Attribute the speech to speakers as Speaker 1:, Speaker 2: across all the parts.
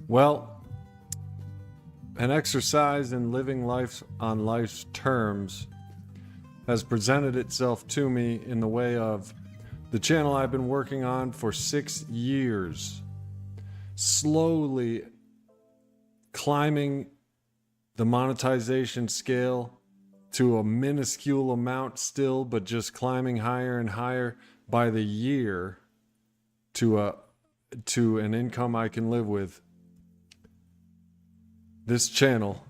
Speaker 1: Well, an exercise in living life on life's terms has presented itself to me in the way of the channel I've been working on for 6 years, slowly climbing the monetization scale to a minuscule amount still, but just climbing higher and higher by the year to an income I can live with. This channel,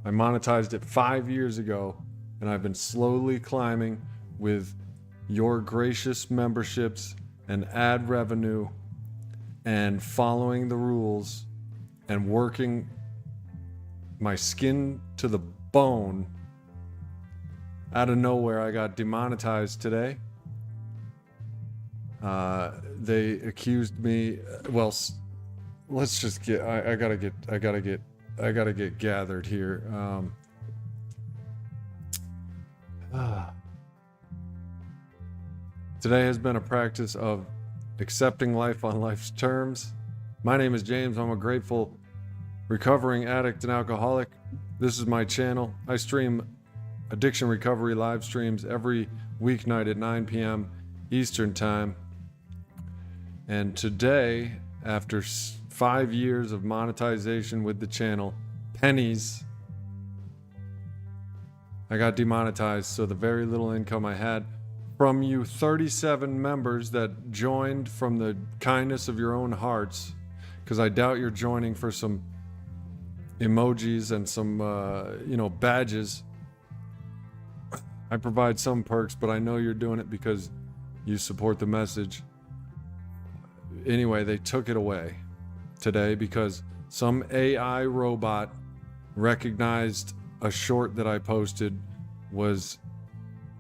Speaker 1: I monetized it 5 years ago, and I've been slowly climbing with your gracious memberships and ad revenue and following the rules and working my skin to the bone. Out of nowhere, I got demonetized today. They accused me. Well, let's just get. I gotta get gathered here. Today has been a practice of accepting life on life's terms. My name is James. I'm a grateful, recovering addict and alcoholic. This is my channel. I stream addiction recovery live streams every weeknight at 9 p.m. Eastern Time. And today, after 5 years of monetization with the channel, pennies, I got demonetized. So the very little income I had from you 37 members that joined from the kindness of your own hearts, because I doubt you're joining for some emojis and some badges. I provide some perks, but I know you're doing it because you support the message. Anyway, they took it away today because some AI robot recognized a short that I posted was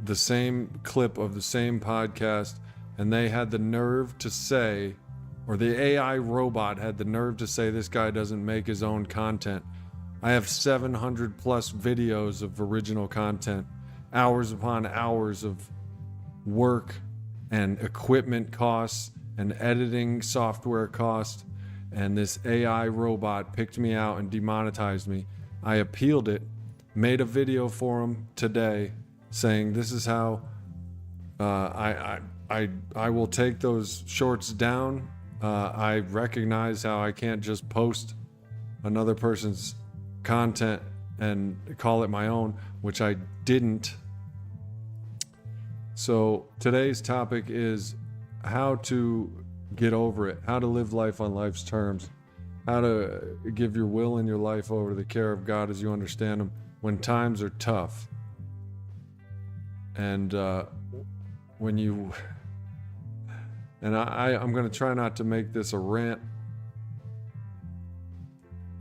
Speaker 1: the same clip of the same podcast, and they had the nerve to say, or the AI robot had the nerve to say, this guy doesn't make his own content. I have 700 plus videos of original content, hours upon hours of work and equipment costs and editing software costs, and this AI robot picked me out and demonetized me. I appealed it, made a video for him today saying this is how I will take those shorts down. I recognize how I can't just post another person's content and call it my own, which I didn't. So today's topic is how to get over it, how to live life on life's terms, how to give your will and your life over to the care of God as you understand them when times are tough. And when you, and I'm going to try not to make this a rant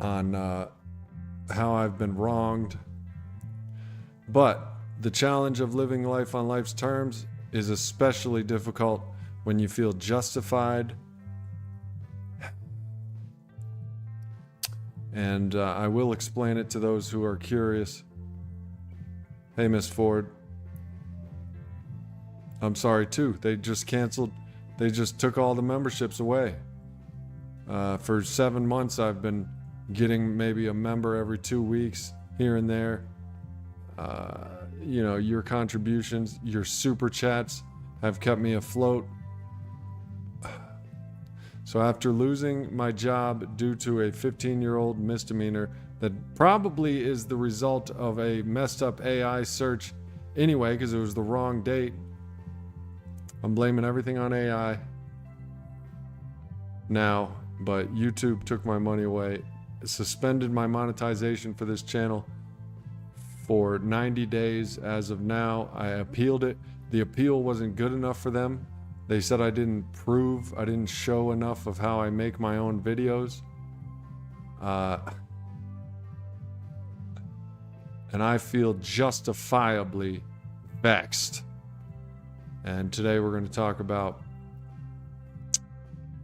Speaker 1: on how I've been wronged, but the challenge of living life on life's terms is especially difficult when you feel justified. And I will explain it to those who are curious. Hey, Miss Ford. I'm sorry too. They just took all the memberships away. For 7 months, I've been getting maybe a member every 2 weeks here and there. Your contributions, your super chats have kept me afloat. So after losing my job due to a 15-year-old misdemeanor that probably is the result of a messed up AI search anyway, because it was the wrong date. I'm blaming everything on AI now, but YouTube took my money away, suspended my monetization for this channel for 90 days as of now. I appealed it. The appeal wasn't good enough for them. They said I didn't show enough of how I make my own videos. And I feel justifiably vexed. And today we're going to talk about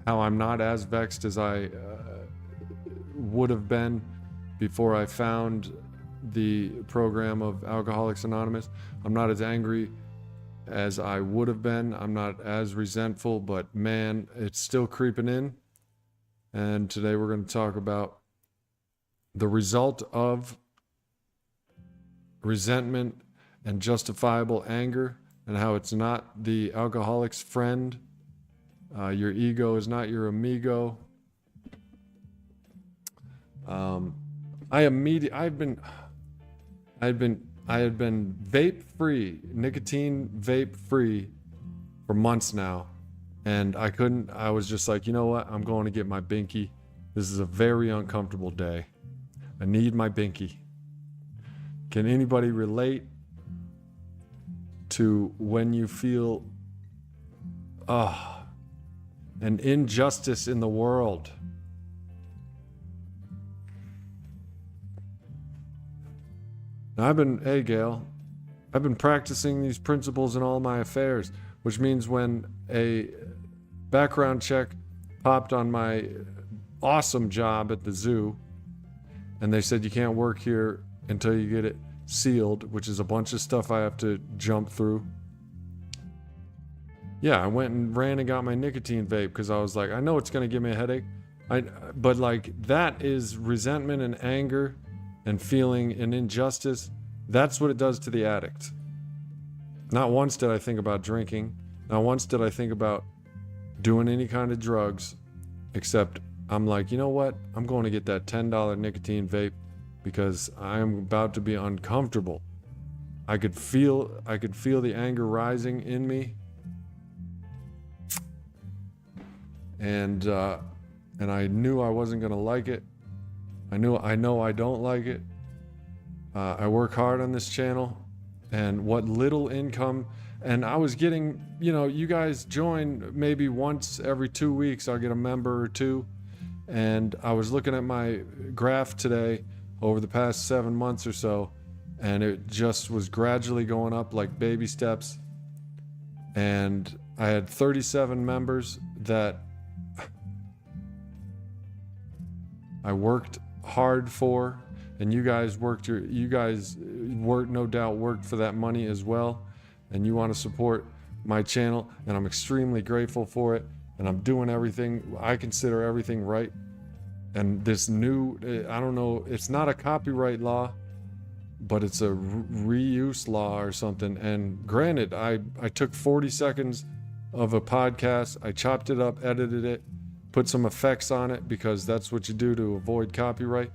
Speaker 1: how I'm not as vexed as I would have been before I found the program of Alcoholics Anonymous. I'm not as angry as I would have been. I'm not as resentful, but man, it's still creeping in. And today we're going to talk about the result of resentment and justifiable anger, and how it's not the alcoholic's friend. Your ego is not your amigo. I had been vape free, nicotine vape free for months now, and I was just like, you know what? I'm going to get my binky. This is a very uncomfortable day. I need my binky. Can anybody relate to when you feel an injustice in the world? Now, hey Gail, I've been practicing these principles in all my affairs, which means when a background check popped on my awesome job at the zoo, and they said you can't work here until you get it sealed, which is a bunch of stuff I have to jump through. Yeah, I went and ran and got my nicotine vape because I was like, I know it's going to give me a headache. But like, that is resentment and anger and feeling an injustice. That's what it does to the addict. Not once did I think about drinking. Not once did I think about doing any kind of drugs, except I'm like, you know what? I'm going to get that $10 nicotine vape because I'm about to be uncomfortable. I could feel the anger rising in me. And I knew I wasn't going to like it. I know I don't like it. I work hard on this channel, and what little income, and I was getting, you guys join maybe once every 2 weeks. I'll get a member or two. And I was looking at my graph today over the past 7 months or so, and it just was gradually going up like baby steps. And I had 37 members that I worked hard for, and you guys worked no doubt worked for that money as well, and you want to support my channel, and I'm extremely grateful for it, and I'm doing everything, I consider everything right. And this new, I don't know, it's not a copyright law, but it's a reuse law or something. And granted, I took 40 seconds of a podcast, I chopped it up, edited it, put some effects on it, because that's what you do to avoid copyright.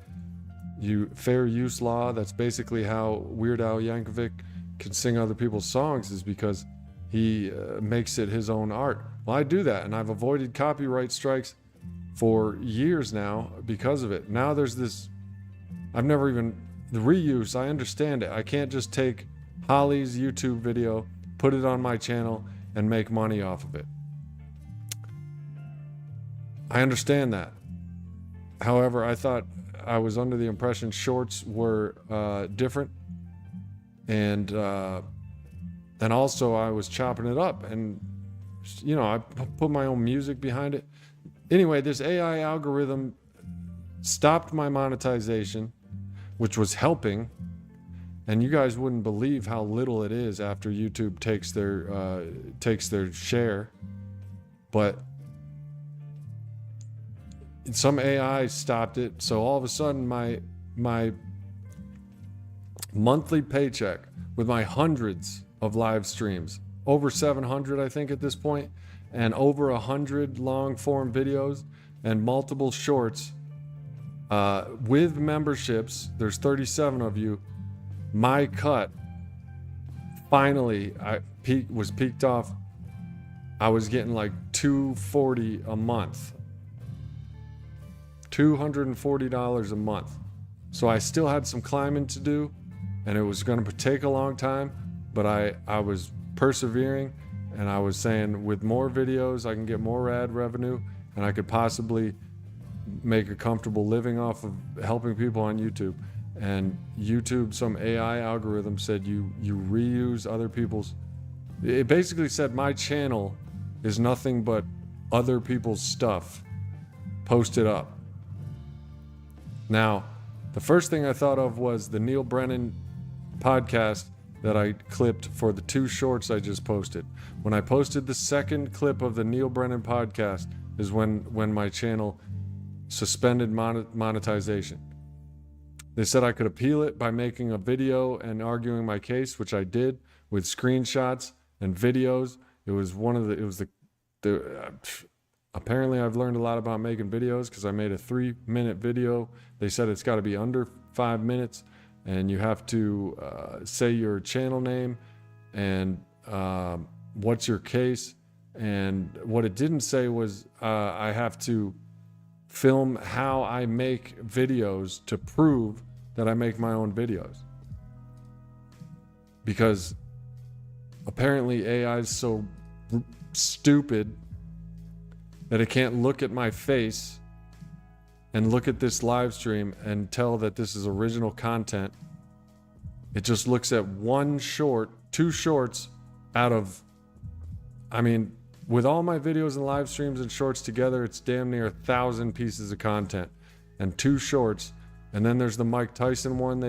Speaker 1: Fair use law, that's basically how Weird Al Yankovic can sing other people's songs, is because he makes it his own art. Well, I do that, and I've avoided copyright strikes for years now because of it. Now there's this, the reuse, I understand it. I can't just take Holly's YouTube video, put it on my channel, and make money off of it. I understand that. However, I thought I was under the impression shorts were different, and also I was chopping it up, and I put my own music behind it. Anyway, this AI algorithm stopped my monetization, which was helping, and you guys wouldn't believe how little it is after YouTube takes their share. But some AI stopped it, so all of a sudden my monthly paycheck with my hundreds of live streams, over 700 I think at this point, and over 100 long form videos and multiple shorts, with memberships, there's 37 of you, my cut finally was peaked off. I was getting like $240 a month. $240 a month. So I still had some climbing to do, and it was going to take a long time, but I was persevering, and I was saying with more videos I can get more ad revenue, and I could possibly make a comfortable living off of helping people on YouTube. And YouTube, some AI algorithm said you reuse other people's, it basically said my channel is nothing but other people's stuff posted up. Now, the first thing I thought of was the Neil Brennan podcast that I clipped for the 2 shorts I just posted. When I posted the second clip of the Neil Brennan podcast is when my channel suspended monetization. They said I could appeal it by making a video and arguing my case, which I did with screenshots and videos. It was apparently I've learned a lot about making videos because I made a 3-minute video. They said it's got to be under 5 minutes, and you have to say your channel name and what's your case. And what it didn't say was I have to film how I make videos to prove that I make my own videos. Because apparently AI is so stupid that it can't look at my face and look at this live stream and tell that this is original content. It just looks at two shorts out of, with all my videos and live streams and shorts together, it's damn near 1,000 pieces of content and 2 shorts. And then there's the Mike Tyson one,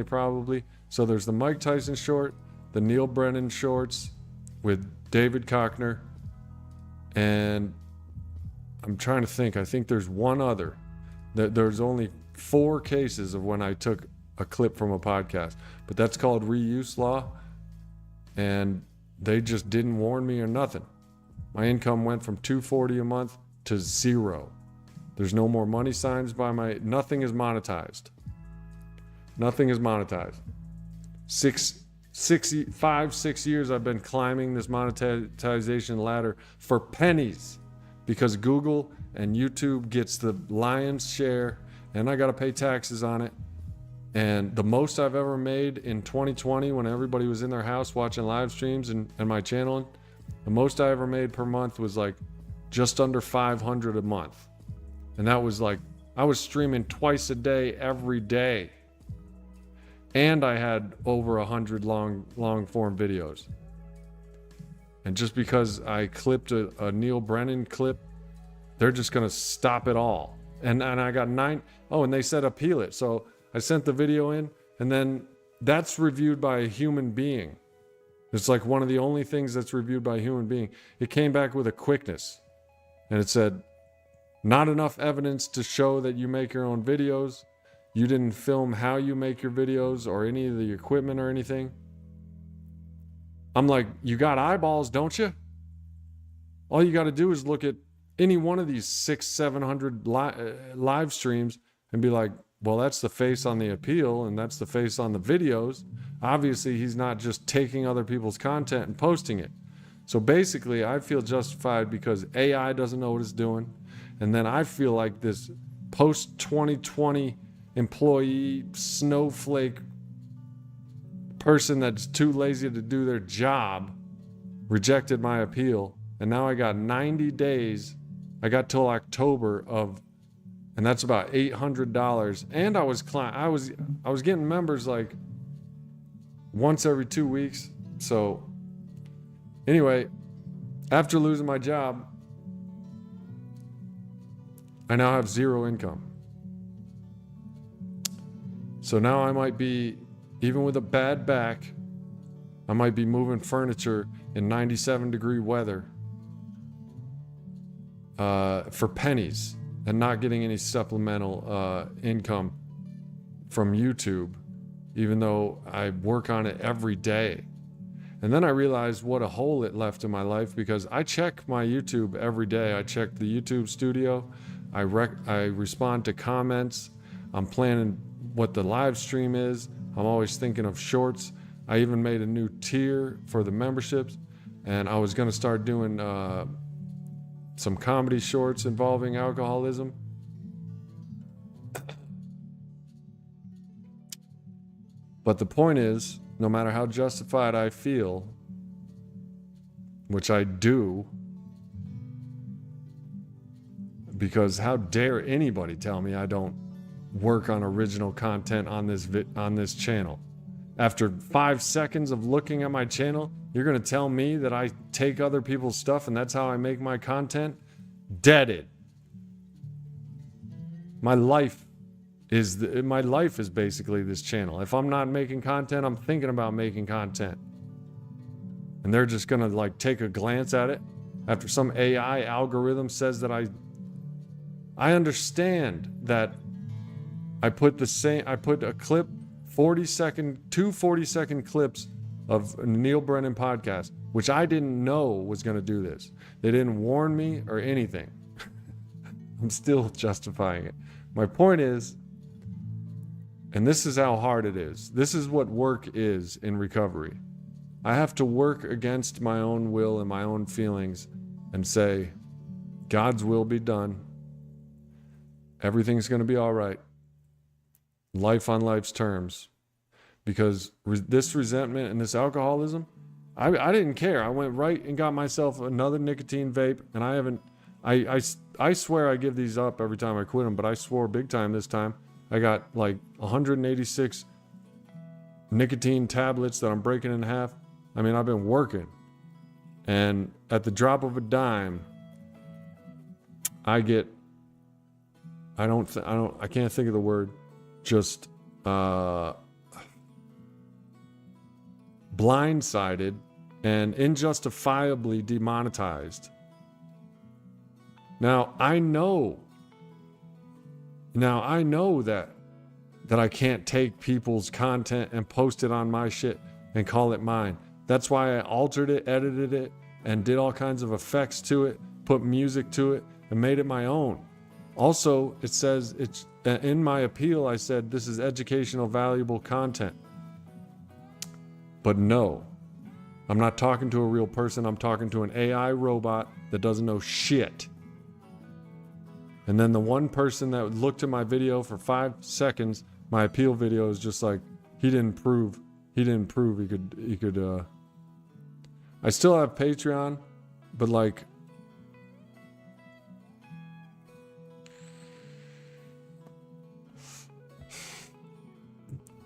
Speaker 1: so there's the Mike Tyson short, the Neil Brennan shorts with David Kochner, and I'm trying to think. I think there's one other. There's only 4 cases of when I took a clip from a podcast, but that's called reuse law, and they just didn't warn me or nothing. My income went from $240 a month to 0. There's no more money signs nothing is monetized. Nothing is monetized. 5-6 years I've been climbing this monetization ladder for pennies because Google and YouTube gets the lion's share, and I got to pay taxes on it. And the most I've ever made in 2020, when everybody was in their house watching live streams and my channel, the most I ever made per month was like just under $500 a month. And that was like, I was streaming twice a day, every day. And I had over 100 long form videos. And just because I clipped a Neil Brennan clip, they're just going to stop it all. And I got 9. Oh, and they said appeal it. So I sent the video in, and then that's reviewed by a human being. It's like one of the only things that's reviewed by a human being. It came back with a quickness, and it said, not enough evidence to show that you make your own videos. You didn't film how you make your videos or any of the equipment or anything. I'm like, you got eyeballs, don't you? All you got to do is look at any one of these 600-700 live streams and be like, well, that's the face on the appeal and that's the face on the videos. Obviously, he's not just taking other people's content and posting it. So basically, I feel justified because AI doesn't know what it's doing. And then I feel like this post-2020 employee snowflake person that's too lazy to do their job rejected my appeal. And now I got 90 days. I got till October and that's about $800. And I was getting members like once every 2 weeks. So anyway, after losing my job, I now have 0 income. So now I might be, even with a bad back, I might be moving furniture in 97-degree weather for pennies and not getting any supplemental income from YouTube, even though I work on it every day. And then I realized what a hole it left in my life because I check my YouTube every day. I check the YouTube studio. I respond to comments. I'm planning what the live stream is. I'm always thinking of shorts. I even made a new tier for the memberships, and I was going to start doing some comedy shorts involving alcoholism. But the point is, no matter how justified I feel, which I do, because how dare anybody tell me I don't work on original content on this channel. After 5 seconds of looking at my channel, you're going to tell me that I take other people's stuff and that's how I make my content? Deaded. My life is basically this channel. If I'm not making content, I'm thinking about making content. And they're just going to take a glance at it after some AI algorithm says that I understand that I put a clip, 40-second, two 40-second clips of Neil Brennan podcast, which I didn't know was going to do this. They didn't warn me or anything. I'm still justifying it. My point is, and this is how hard it is. This is what work is in recovery. I have to work against my own will and my own feelings and say, God's will be done. Everything's going to be all right. Life on life's terms. Because this resentment and this alcoholism, I didn't care. I went right and got myself another nicotine vape, and I swear I give these up every time I quit them, but I swore big time this time. I got like 186 nicotine tablets that I'm breaking in half. I mean, I've been working, and at the drop of a dime, I can't think of the word, just blindsided and unjustifiably demonetized. Now I know that I can't take people's content and post it on my shit and call it mine. That's why I altered it, edited it, and did all kinds of effects to it, put music to it, and made it my own. Also, it says, in my appeal, I said, this is educational, valuable content. But no, I'm not talking to a real person. I'm talking to an AI robot that doesn't know shit. And then the one person that looked at my video for 5 seconds, my appeal video, is just like, he didn't prove he could, I still have Patreon, but like,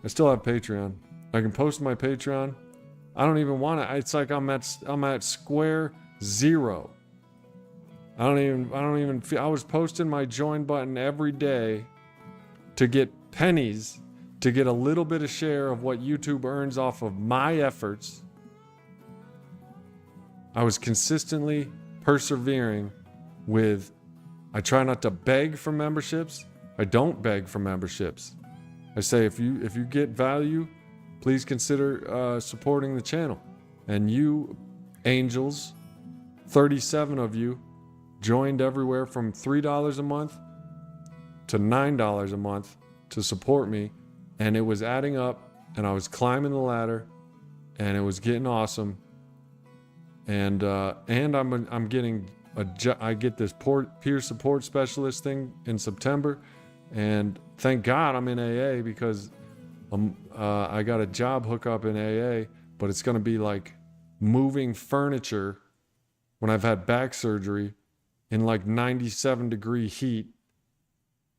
Speaker 1: I still have Patreon. I can post my Patreon. I don't even want it. It's like I'm at square zero. I don't even feel. I was posting my join button every day to get pennies, to get a little bit of share of what YouTube earns off of my efforts. I was consistently persevering with, I try not to beg for memberships. I don't beg for memberships. I say, if you get value, please consider supporting the channel. And you angels, 37 of you, joined everywhere from $3 a month to $9 a month to support me, and it was adding up, and I was climbing the ladder, and it was getting awesome. And I'm getting I get this peer support specialist thing in September, and thank God I'm in AA, because I got a job hookup in AA, but it's going to be like moving furniture when I've had back surgery in like 97-degree heat.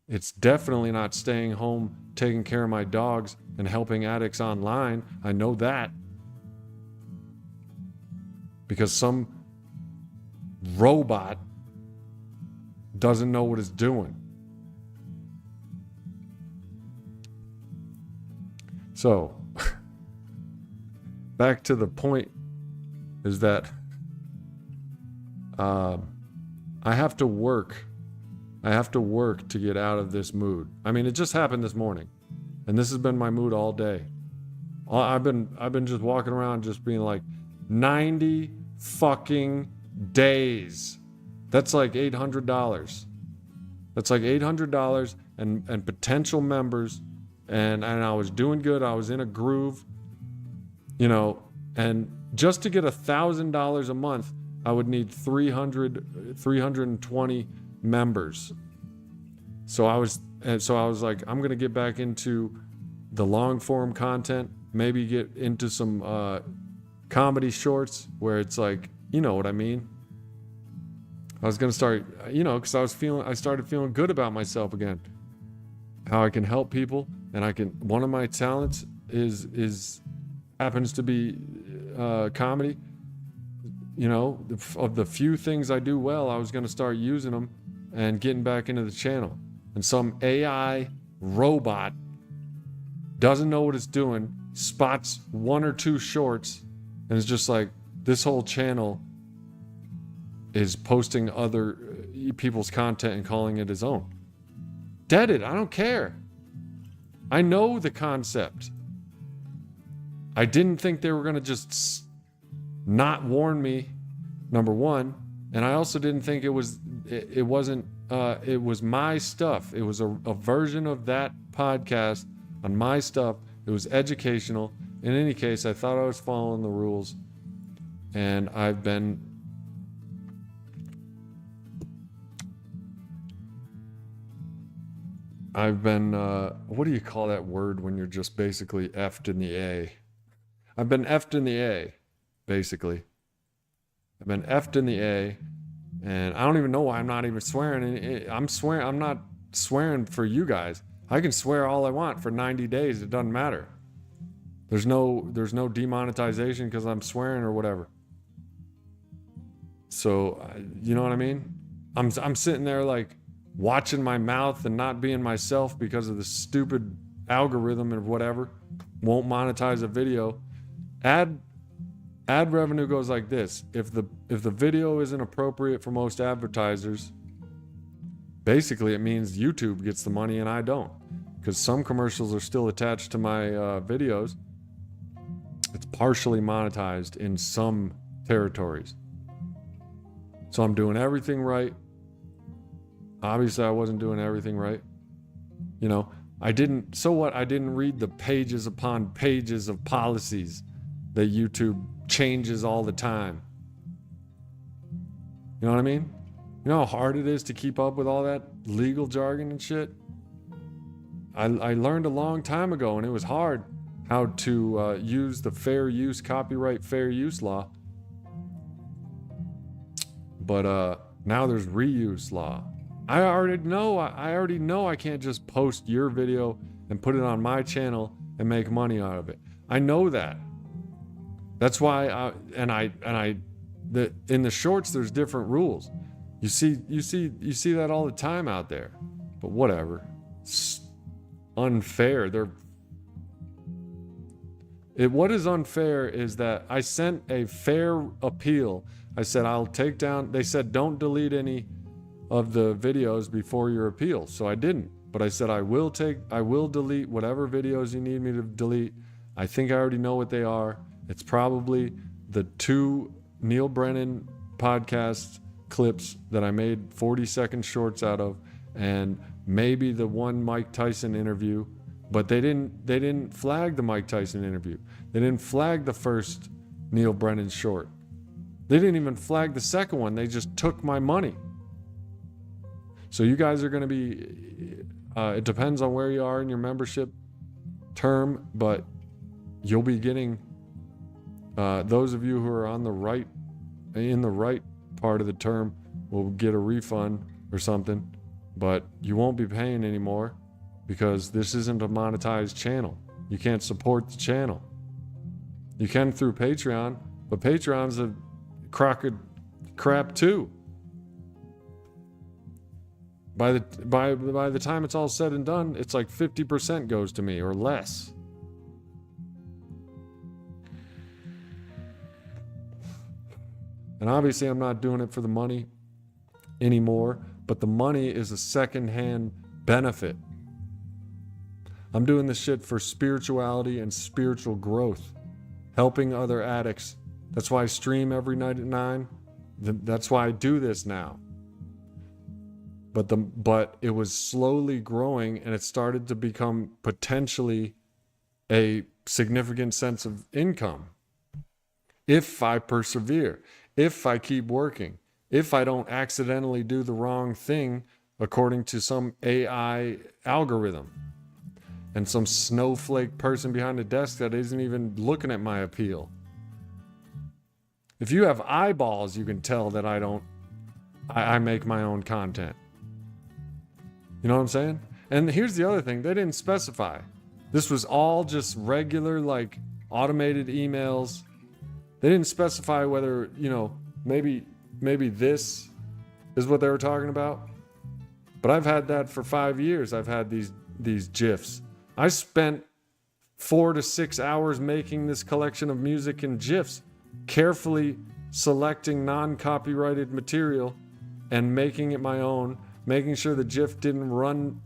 Speaker 1: It's definitely not staying home, taking care of my dogs and helping addicts online. I know that. Because some robot doesn't know what it's doing. So, back to the point is that I have to work. I have to work to get out of this mood. I mean, it just happened this morning, and this has been my mood all day. I've been just walking around just being like, 90 fucking days. That's like $800. That's like $800 and potential members. And I was doing good. I was in a groove, you know, and just to get $1,000 a month, I would need 320 members. So I was like, I'm going to get back into the long form content, maybe get into some comedy shorts where it's like, you know what I mean? I was going to start, you know, because I started feeling good about myself again. How I can help people, and one of my talents happens to be comedy. You know, of the few things I do well, I was going to start using them and getting back into the channel. And some AI robot doesn't know what it's doing, spots 1 or 2 shorts, and it's just like, this whole channel is posting other, people's content and calling it his own. Dead it. I don't care. I know the concept. I didn't think they were going to just not warn me, number one. And I also didn't think it was my stuff. It was a version of that podcast on my stuff. It was educational. In any case, I thought I was following the rules. And I've been what do you call that word when you're just basically effed in the A? I've been effed in the A, basically. I've been effed in the A, and I don't even know why I'm not even swearing. I'm not swearing for you guys. I can swear all I want for 90 days. It doesn't matter. There's no demonetization because I'm swearing or whatever. So, you know what I mean? I'm sitting there like watching my mouth and not being myself because of the stupid algorithm and whatever. Won't monetize a video. Ad revenue goes like this. If the video isn't appropriate for most advertisers, basically it means YouTube gets the money and I don't. Because some commercials are still attached to my videos. It's partially monetized in some territories. So I'm doing everything right. Obviously, I wasn't doing everything right. You know, I didn't read the pages upon pages of policies that YouTube changes all the time. You know what I mean? You know how hard it is to keep up with all that legal jargon and shit? I learned a long time ago, and it was hard, how to use the copyright fair use law. But now there's reuse law. I already know I can't just post your video and put it on my channel and make money out of it. I know that. That's why in the shorts there's different rules. You see that all the time out there. But whatever. It's unfair. What is unfair is that I sent a fair appeal. I said I'll take down. They said don't delete any of the videos before your appeal. So I didn't. But I said I will delete whatever videos you need me to delete. I think I already know what they are. It's probably the 2 Neil Brennan podcast clips that I made 40-second shorts out of, and maybe the one Mike Tyson interview. But they didn't flag the Mike Tyson interview. They didn't flag the first Neil Brennan short. They didn't even flag the second one. They just took my money. So you guys are going to be, it depends on where you are in your membership term, but you'll be getting, those of you who are in the right part of the term will get a refund or something, but you won't be paying anymore because this isn't a monetized channel. You can't support the channel. You can through Patreon, but Patreon's a crock of crap too. By the time it's all said and done, it's like 50% goes to me or less. And obviously I'm not doing it for the money anymore, but the money is a secondhand benefit. I'm doing this shit for spirituality and spiritual growth, helping other addicts. That's why I stream every night at 9. That's why I do this now. But it was slowly growing, and it started to become potentially a significant sense of income. If I persevere, if I keep working, if I don't accidentally do the wrong thing according to some AI algorithm and some snowflake person behind the desk that isn't even looking at my appeal. If you have eyeballs, you can tell that I make my own content. You know what I'm saying? And here's the other thing. They didn't specify. This was all just regular, like, automated emails. They didn't specify whether, maybe this is what they were talking about. But I've had that for 5 years. I've had these GIFs. I spent 4 to 6 hours making this collection of music and GIFs, carefully selecting non-copyrighted material and making it my own, making sure the GIF didn't run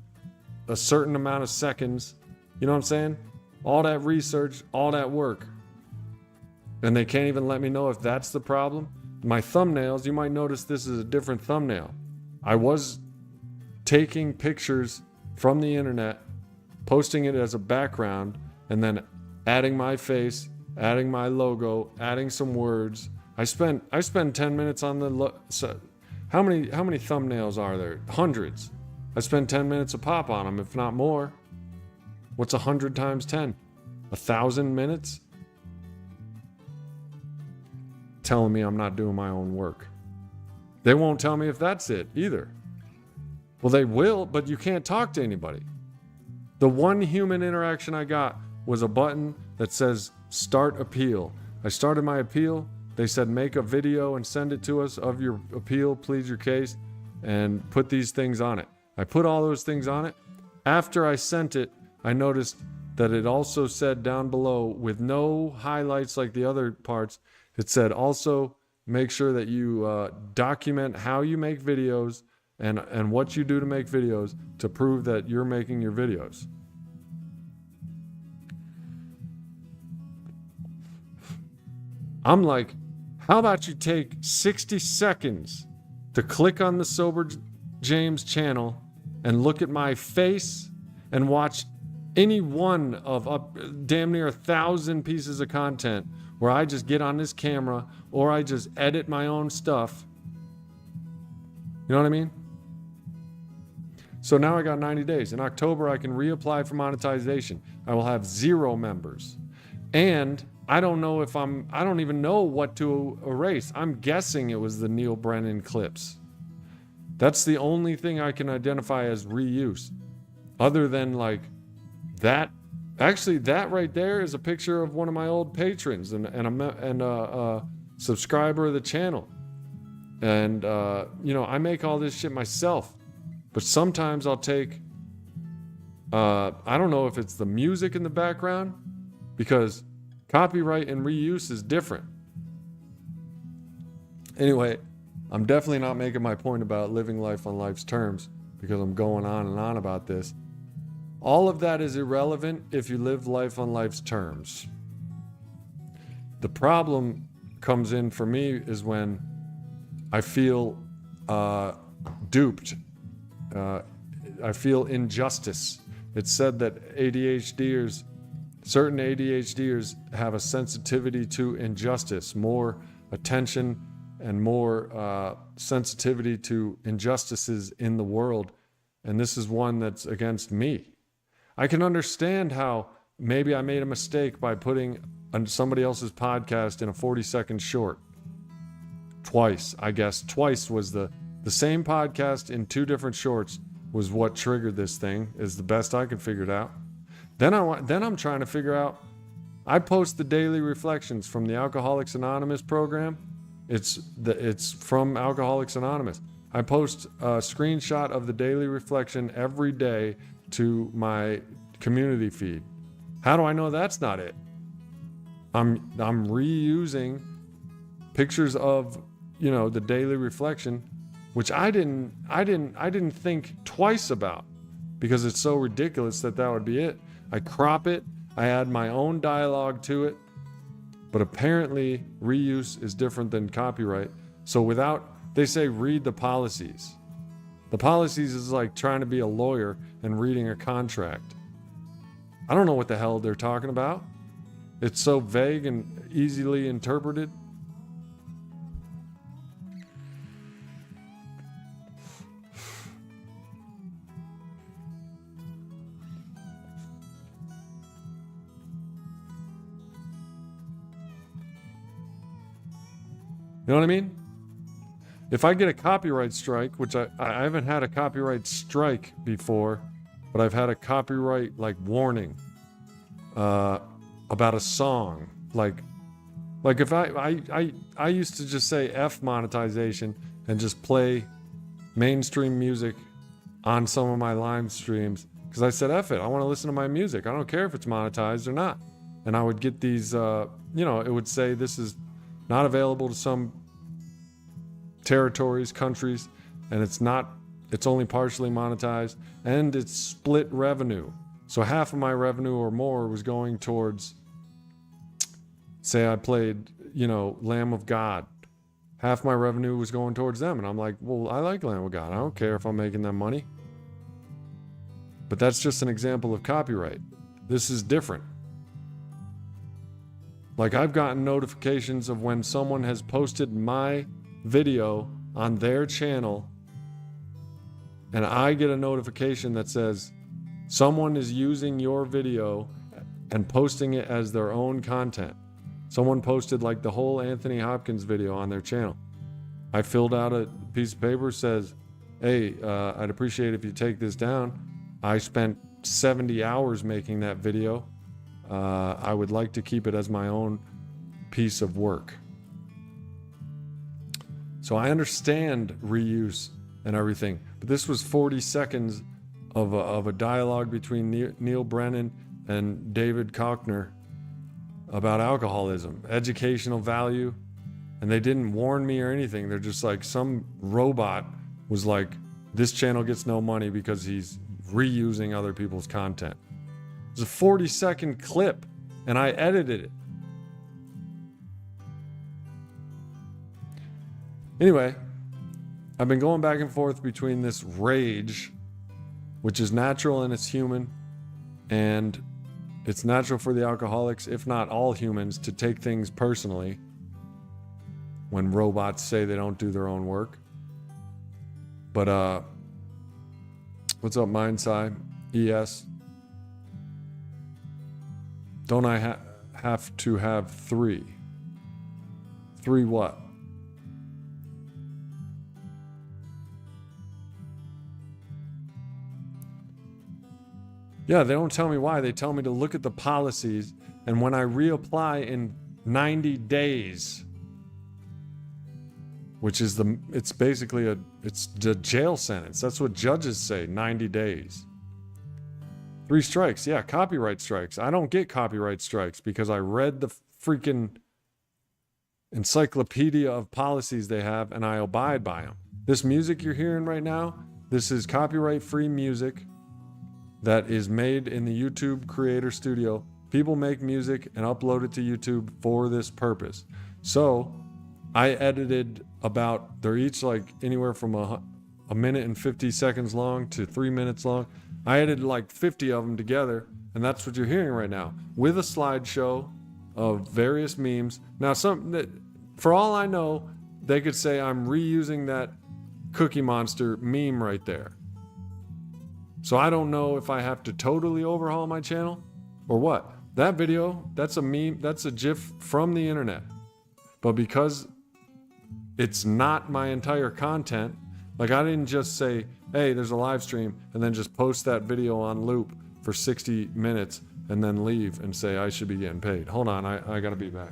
Speaker 1: a certain amount of seconds. You know what I'm saying? All that research, all that work. And they can't even let me know if that's the problem. My thumbnails, you might notice this is a different thumbnail. I was taking pictures from the internet, posting it as a background, and then adding my face, adding my logo, adding some words. I spend 10 minutes on the how many thumbnails are there? Hundreds. I spend 10 minutes a pop on them, if not more. What's 100 times 10? 1,000 minutes? Telling me I'm not doing my own work. They won't tell me if that's it either. Well, they will, but you can't talk to anybody. The one human interaction I got was a button that says start appeal. I started my appeal. They said make a video and send it to us of your appeal, plead your case, and put these things on it. I put all those things on it. After I sent it, I noticed that it also said down below, with no highlights like the other parts, it said also make sure that you document how you make videos and what you do to make videos to prove that you're making your videos. I'm like, how about you take 60 seconds to click on the Sober James channel and look at my face and watch any one of damn near 1,000 pieces of content where I just get on this camera or I just edit my own stuff. You know what I mean? So now I got 90 days. In October, I can reapply for monetization. I will have 0 members. And I don't know if I don't even know what to erase. I'm guessing it was the Neil Brennan clips. That's the only thing I can identify as reuse. Other than like that. Actually, that right there is a picture of one of my old patrons and a subscriber of the channel. And, I make all this shit myself. But sometimes I'll take, I don't know if it's the music in the background, because copyright and reuse is different. Anyway, I'm definitely not making my point about living life on life's terms, because I'm going on and on about this. All of that is irrelevant if you live life on life's terms. The problem comes in for me is when I feel duped. I feel injustice. It's said that certain ADHDers have a sensitivity to injustice, more attention and more sensitivity to injustices in the world. And this is one that's against me. I can understand how maybe I made a mistake by putting somebody else's podcast in a 40-second short. Twice, I guess. Twice was the same podcast in 2 different shorts was what triggered this thing, is the best I could figure it out. Then I'm trying to figure out, I post the daily reflections from the Alcoholics Anonymous program. It's from Alcoholics Anonymous. I post a screenshot of the daily reflection every day to my community feed. How do I know that's not it? I'm reusing pictures of, the daily reflection, which I didn't think twice about, because it's so ridiculous that would be it. I crop it, I add my own dialogue to it, but apparently reuse is different than copyright. So they say read the policies. The policies is like trying to be a lawyer and reading a contract. I don't know what the hell they're talking about. It's so vague and easily interpreted. You know what I mean? If I get a copyright strike, which I haven't had a copyright strike before, but I've had a copyright warning about a song. Like if I used to just say F monetization and just play mainstream music on some of my live streams, because I said F it, I want to listen to my music. I don't care if it's monetized or not. And I would get these, it would say this is not available to some territories, countries, and it's only partially monetized, and it's split revenue. So half of my revenue or more was going towards, say I played, Lamb of God. Half my revenue was going towards them. And I'm like, well, I like Lamb of God. I don't care if I'm making them money. But that's just an example of copyright. This is different. Like, I've gotten notifications of when someone has posted my video on their channel, and I get a notification that says someone is using your video and posting it as their own content. Someone posted like the whole Anthony Hopkins video on their channel. I filled out a piece of paper, says, hey, I'd appreciate if you take this down. I spent 70 hours making that video. I would like to keep it as my own piece of work. So I understand reuse and everything, but this was 40 seconds of a dialogue between Neil Brennan and David Koechner about alcoholism, educational value, and they didn't warn me or anything. They're just like, some robot was like, this channel gets no money because he's reusing other people's content. It's a 40-second clip, and I edited it. Anyway, I've been going back and forth between this rage, which is natural and it's human, and it's natural for the alcoholics, if not all humans, to take things personally when robots say they don't do their own work. But what's up, Mindside? ES. Don't I have to have 3? 3 what? Yeah, they don't tell me why. They tell me to look at the policies, and when I reapply in 90 days, which is it's basically it's the jail sentence. That's what judges say, 90 days. 3 strikes, yeah, copyright strikes. I don't get copyright strikes because I read the freaking encyclopedia of policies they have, and I abide by them. This music you're hearing right now, this is copyright-free music that is made in the YouTube Creator Studio. People make music and upload it to YouTube for this purpose. So I edited they're each like anywhere from a minute and 50 seconds long to 3 minutes long. I edited like 50 of them together, and that's what you're hearing right now, with a slideshow of various memes. Now, for all I know, they could say I'm reusing that Cookie Monster meme right there. So I don't know if I have to totally overhaul my channel or what. That video, that's a meme, that's a GIF from the internet. But because it's not my entire content, like I didn't just say, hey, there's a live stream, and then just post that video on loop for 60 minutes and then leave and say I should be getting paid. Hold on, I gotta be back.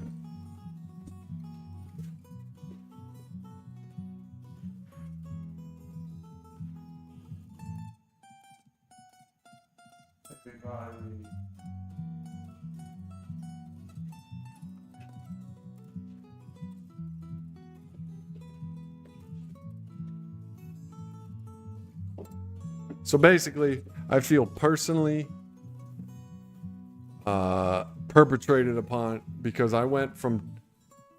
Speaker 1: So basically, I feel personally perpetrated upon because I went from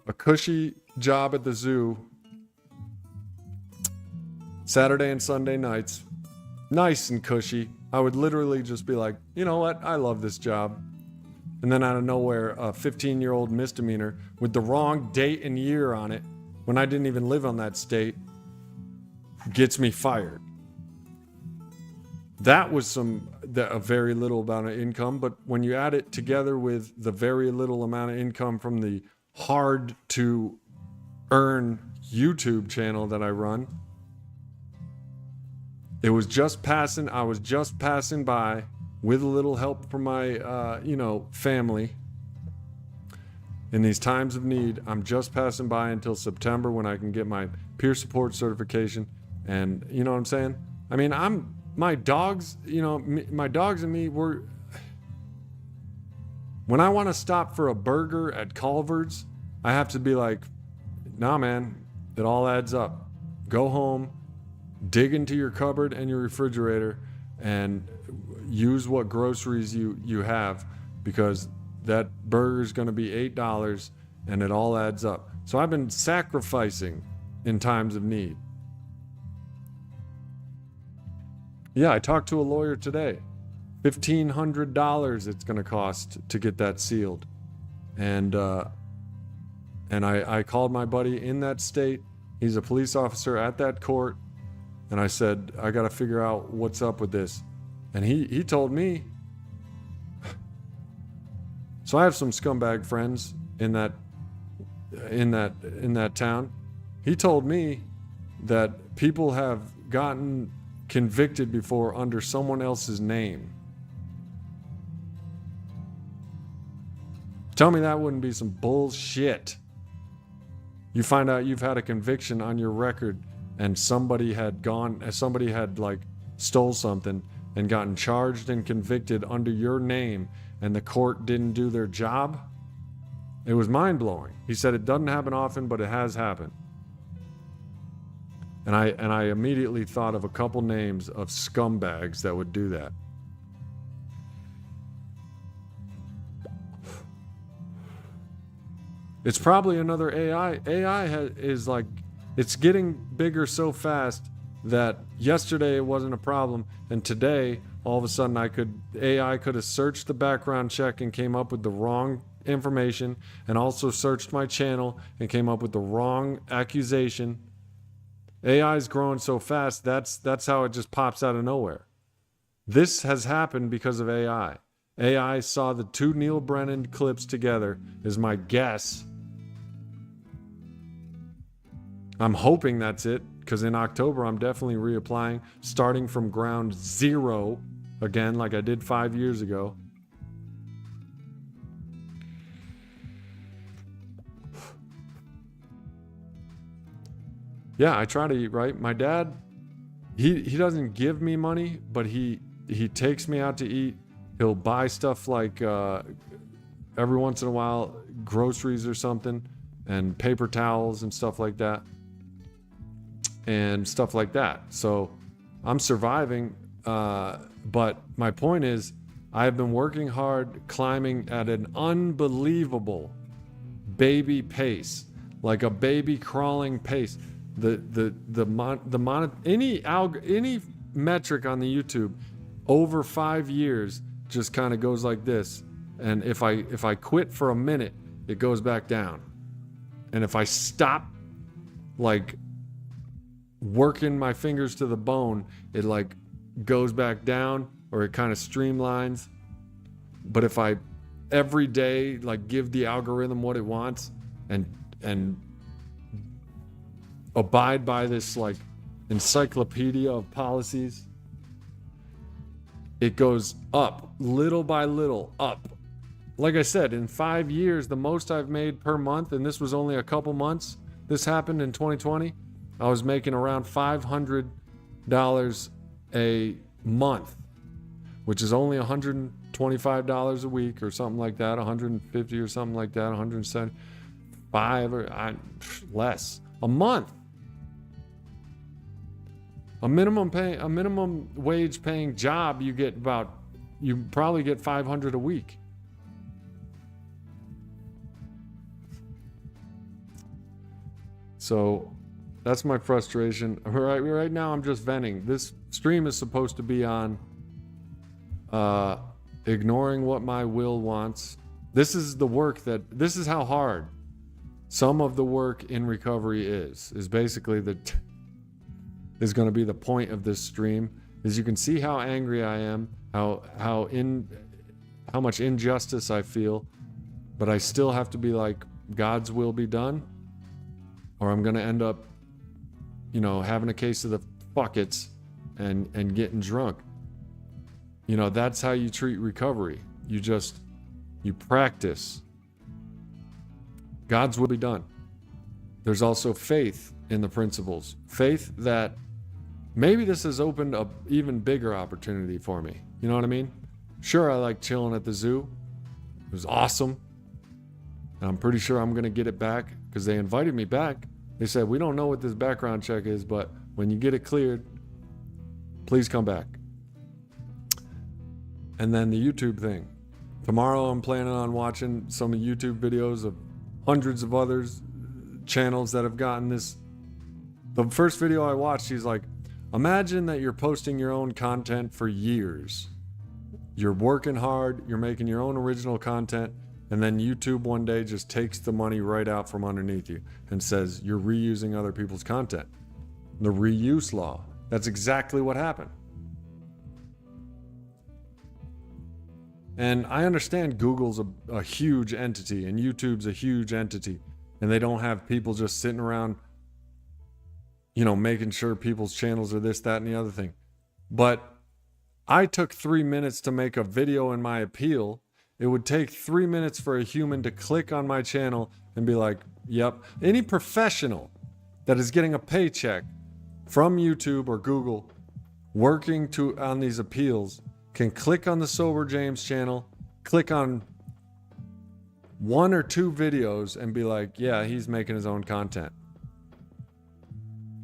Speaker 1: a cushy job at the zoo Saturday and Sunday nights, nice and cushy. I would literally just be like, you know what? I love this job. And then out of nowhere, a 15-year-old misdemeanor with the wrong date and year on it, when I didn't even live on that state, gets me fired. That was a very little amount of income, but when you add it together with the very little amount of income from the hard to earn YouTube channel that I run, I was just passing by with a little help from my, family. In these times of need, I'm just passing by until September when I can get my peer support certification. And you know what I'm saying? I mean, my dogs, my dogs and me, when I want to stop for a burger at Culver's, I have to be like, nah, man, it all adds up. Go home, dig into your cupboard and your refrigerator and use what groceries you have, because that burger is going to be $8 and it all adds up. So I've been sacrificing in times of need. Yeah, I talked to a lawyer today. $1,500 it's going to cost to get that sealed. And I called my buddy in that state. He's a police officer at that court. And I said, I got to figure out what's up with this. And he told me. So I have some scumbag friends in that town. He told me that people have gotten convicted before under someone else's name. Tell me that wouldn't be some bullshit. You find out you've had a conviction on your record and somebody had like stole something and gotten charged and convicted under your name and the court didn't do their job. It was mind-blowing. He said it doesn't happen often, but it has happened. And I immediately thought of a couple names of scumbags that would do that. It's probably another AI. AI is like, it's getting bigger so fast that yesterday it wasn't a problem, and today all of a sudden AI could have searched the background check and came up with the wrong information, and also searched my channel and came up with the wrong accusation. AI is growing so fast, that's how it just pops out of nowhere. This has happened because of AI. AI saw the two Neil Brennan clips together, is my guess. I'm hoping that's it, because in October I'm definitely reapplying, starting from ground zero again, like I did 5 years ago. Yeah, I try to eat right. My dad, he doesn't give me money, but he takes me out to eat. He'll buy stuff like every once in a while, groceries or something, and paper towels and stuff like that. And stuff like that. So I'm surviving. But my point is, I have been working hard, climbing at an unbelievable baby pace, like a baby crawling pace. Any metric on the YouTube over 5 years just kind of goes like this. And if I quit for a minute, it goes back down. And if I stop, like, working my fingers to the bone, it like goes back down, or it kind of streamlines. But if I every day like give the algorithm what it wants and abide by this like encyclopedia of policies, it goes up little by little, up. Like I said, in 5 years, the most I've made per month, and this was only a couple months, this happened in 2020, I was making around $500 a month, which is only $125 a week or something like that, 150 or something like that, 175 or less a month. A minimum wage paying job, you probably get 500 a week. So that's my frustration. Right now I'm just venting. This stream is supposed to be on ignoring what my will wants. This is how hard some of the work in recovery is basically is going to be the point of this stream. Is you can see how angry I am, how much injustice I feel, but I still have to be like, God's will be done, or I'm going to end up having a case of the buckets and getting drunk. That's how you treat recovery. You practice. God's will be done. There's also faith in the principles. Faith that maybe this has opened a even bigger opportunity for me. You know what I mean? Sure, I like chilling at the zoo. It was awesome. And I'm pretty sure I'm going to get it back because they invited me back. They said, we don't know what this background check is, but when you get it cleared, Please come back. And then the YouTube thing. Tomorrow I'm planning on watching some YouTube videos of hundreds of others channels that have gotten this. The first video I watched, he's like, imagine that you're posting your own content for years. You're working hard, you're making your own original content, and then YouTube one day just takes the money right out from underneath you and says you're reusing other people's content. The reuse law. That's exactly what happened. And I understand Google's a huge entity and YouTube's a huge entity, and they don't have people just sitting around, making sure people's channels are this, that, and the other thing. But I took 3 minutes to make a video in my appeal. It would take 3 minutes for a human to click on my channel and be like, yep. Any professional that is getting a paycheck from YouTube or Google working on these appeals can click on the Sober James channel, click on 1 or 2 videos and be like, yeah, he's making his own content.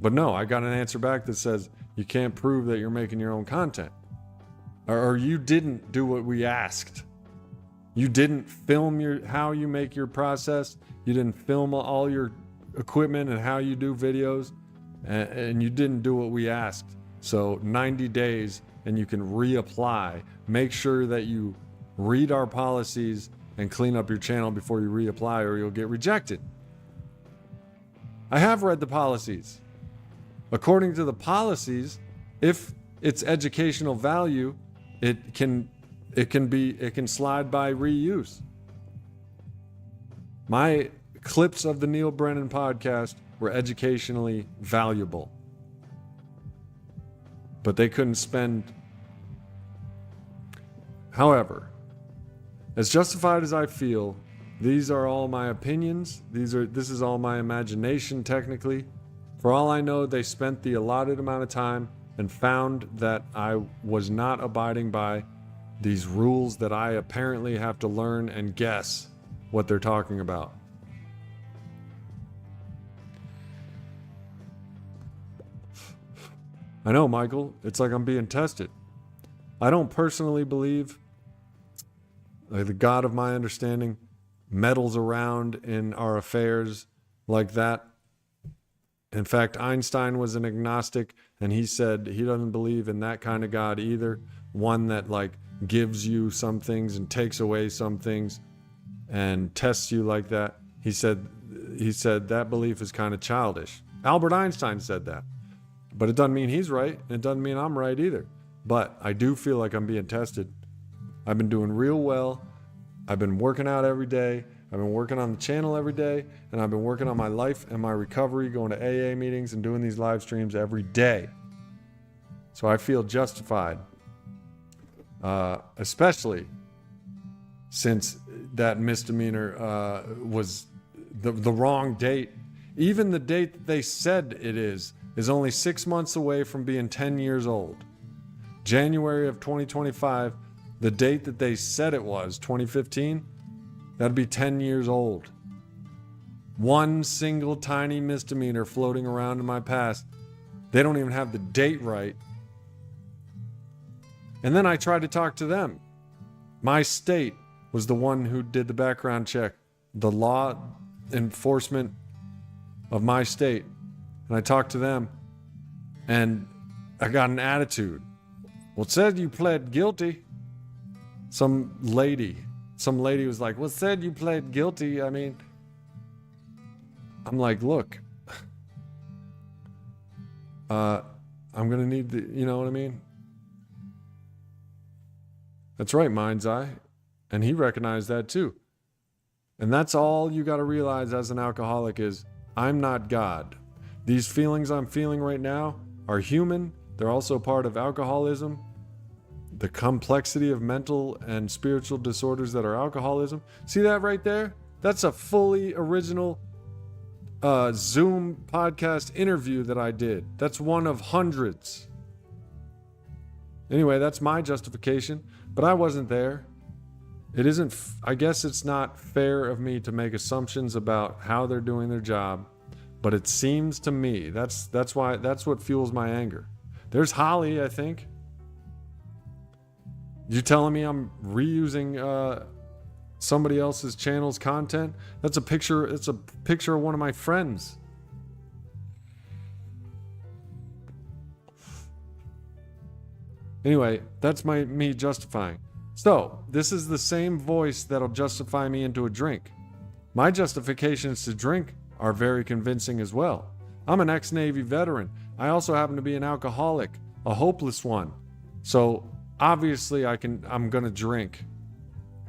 Speaker 1: But no, I got an answer back that says you can't prove that you're making your own content. Or you didn't do what we asked. You didn't film how you make your process. You didn't film all your equipment and how you do videos. And you didn't do what we asked. So 90 days and you can reapply. Make sure that you read our policies and clean up your channel before you reapply or you'll get rejected. I have read the policies. According to the policies, if it's educational value, it can slide by reuse. My clips of the Neil Brennan podcast were educationally valuable. But they couldn't spend. However, as justified as I feel, these are all my opinions. This is all my imagination, technically. For all I know, they spent the allotted amount of time and found that I was not abiding by these rules that I apparently have to learn and guess what they're talking about. I know, Michael, it's like I'm being tested. I don't personally believe the God of my understanding meddles around in our affairs like that. In fact, Einstein was an agnostic, and he said he doesn't believe in that kind of God either. One that gives you some things and takes away some things and tests you like that. He said that belief is kind of childish. Albert Einstein said that. But it doesn't mean he's right, and it doesn't mean I'm right either. But I do feel like I'm being tested. I've been doing real well. I've been working out every day. I've been working on the channel every day, and I've been working on my life and my recovery, going to AA meetings and doing these live streams every day. So I feel justified, especially since that misdemeanor was the wrong date. Even the date that they said it is only 6 months away from being 10 years old. January of 2025, the date that they said it was, 2015, that'd be 10 years old. One single tiny misdemeanor floating around in my past. They don't even have the date right. And then I tried to talk to them. My state was the one who did the background check, the law enforcement of my state. And I talked to them, and I got an attitude. Well, it said you pled guilty. Some lady was like, well, it said you pled guilty. I mean, I'm like, look, I'm going to need you know what I mean? That's right, mind's eye. And he recognized that too. And that's all you got to realize as an alcoholic is, I'm not God. These feelings I'm feeling right now are human. They're also part of alcoholism. The complexity of mental and spiritual disorders that are alcoholism. See that right there? That's a fully original Zoom podcast interview that I did. That's one of hundreds. Anyway, that's my justification, but I wasn't there. It isn't, I guess it's not fair of me to make assumptions about how they're doing their job, but it seems to me, that's what fuels my anger. There's Holly, I think. You telling me I'm reusing somebody else's channel's content? That's a picture. It's a picture of one of my friends. Anyway, that's me justifying. So this is the same voice that'll justify me into a drink. My justifications to drink are very convincing as well. I'm an ex-Navy veteran. I also happen to be an alcoholic, a hopeless one. So obviously I'm gonna drink.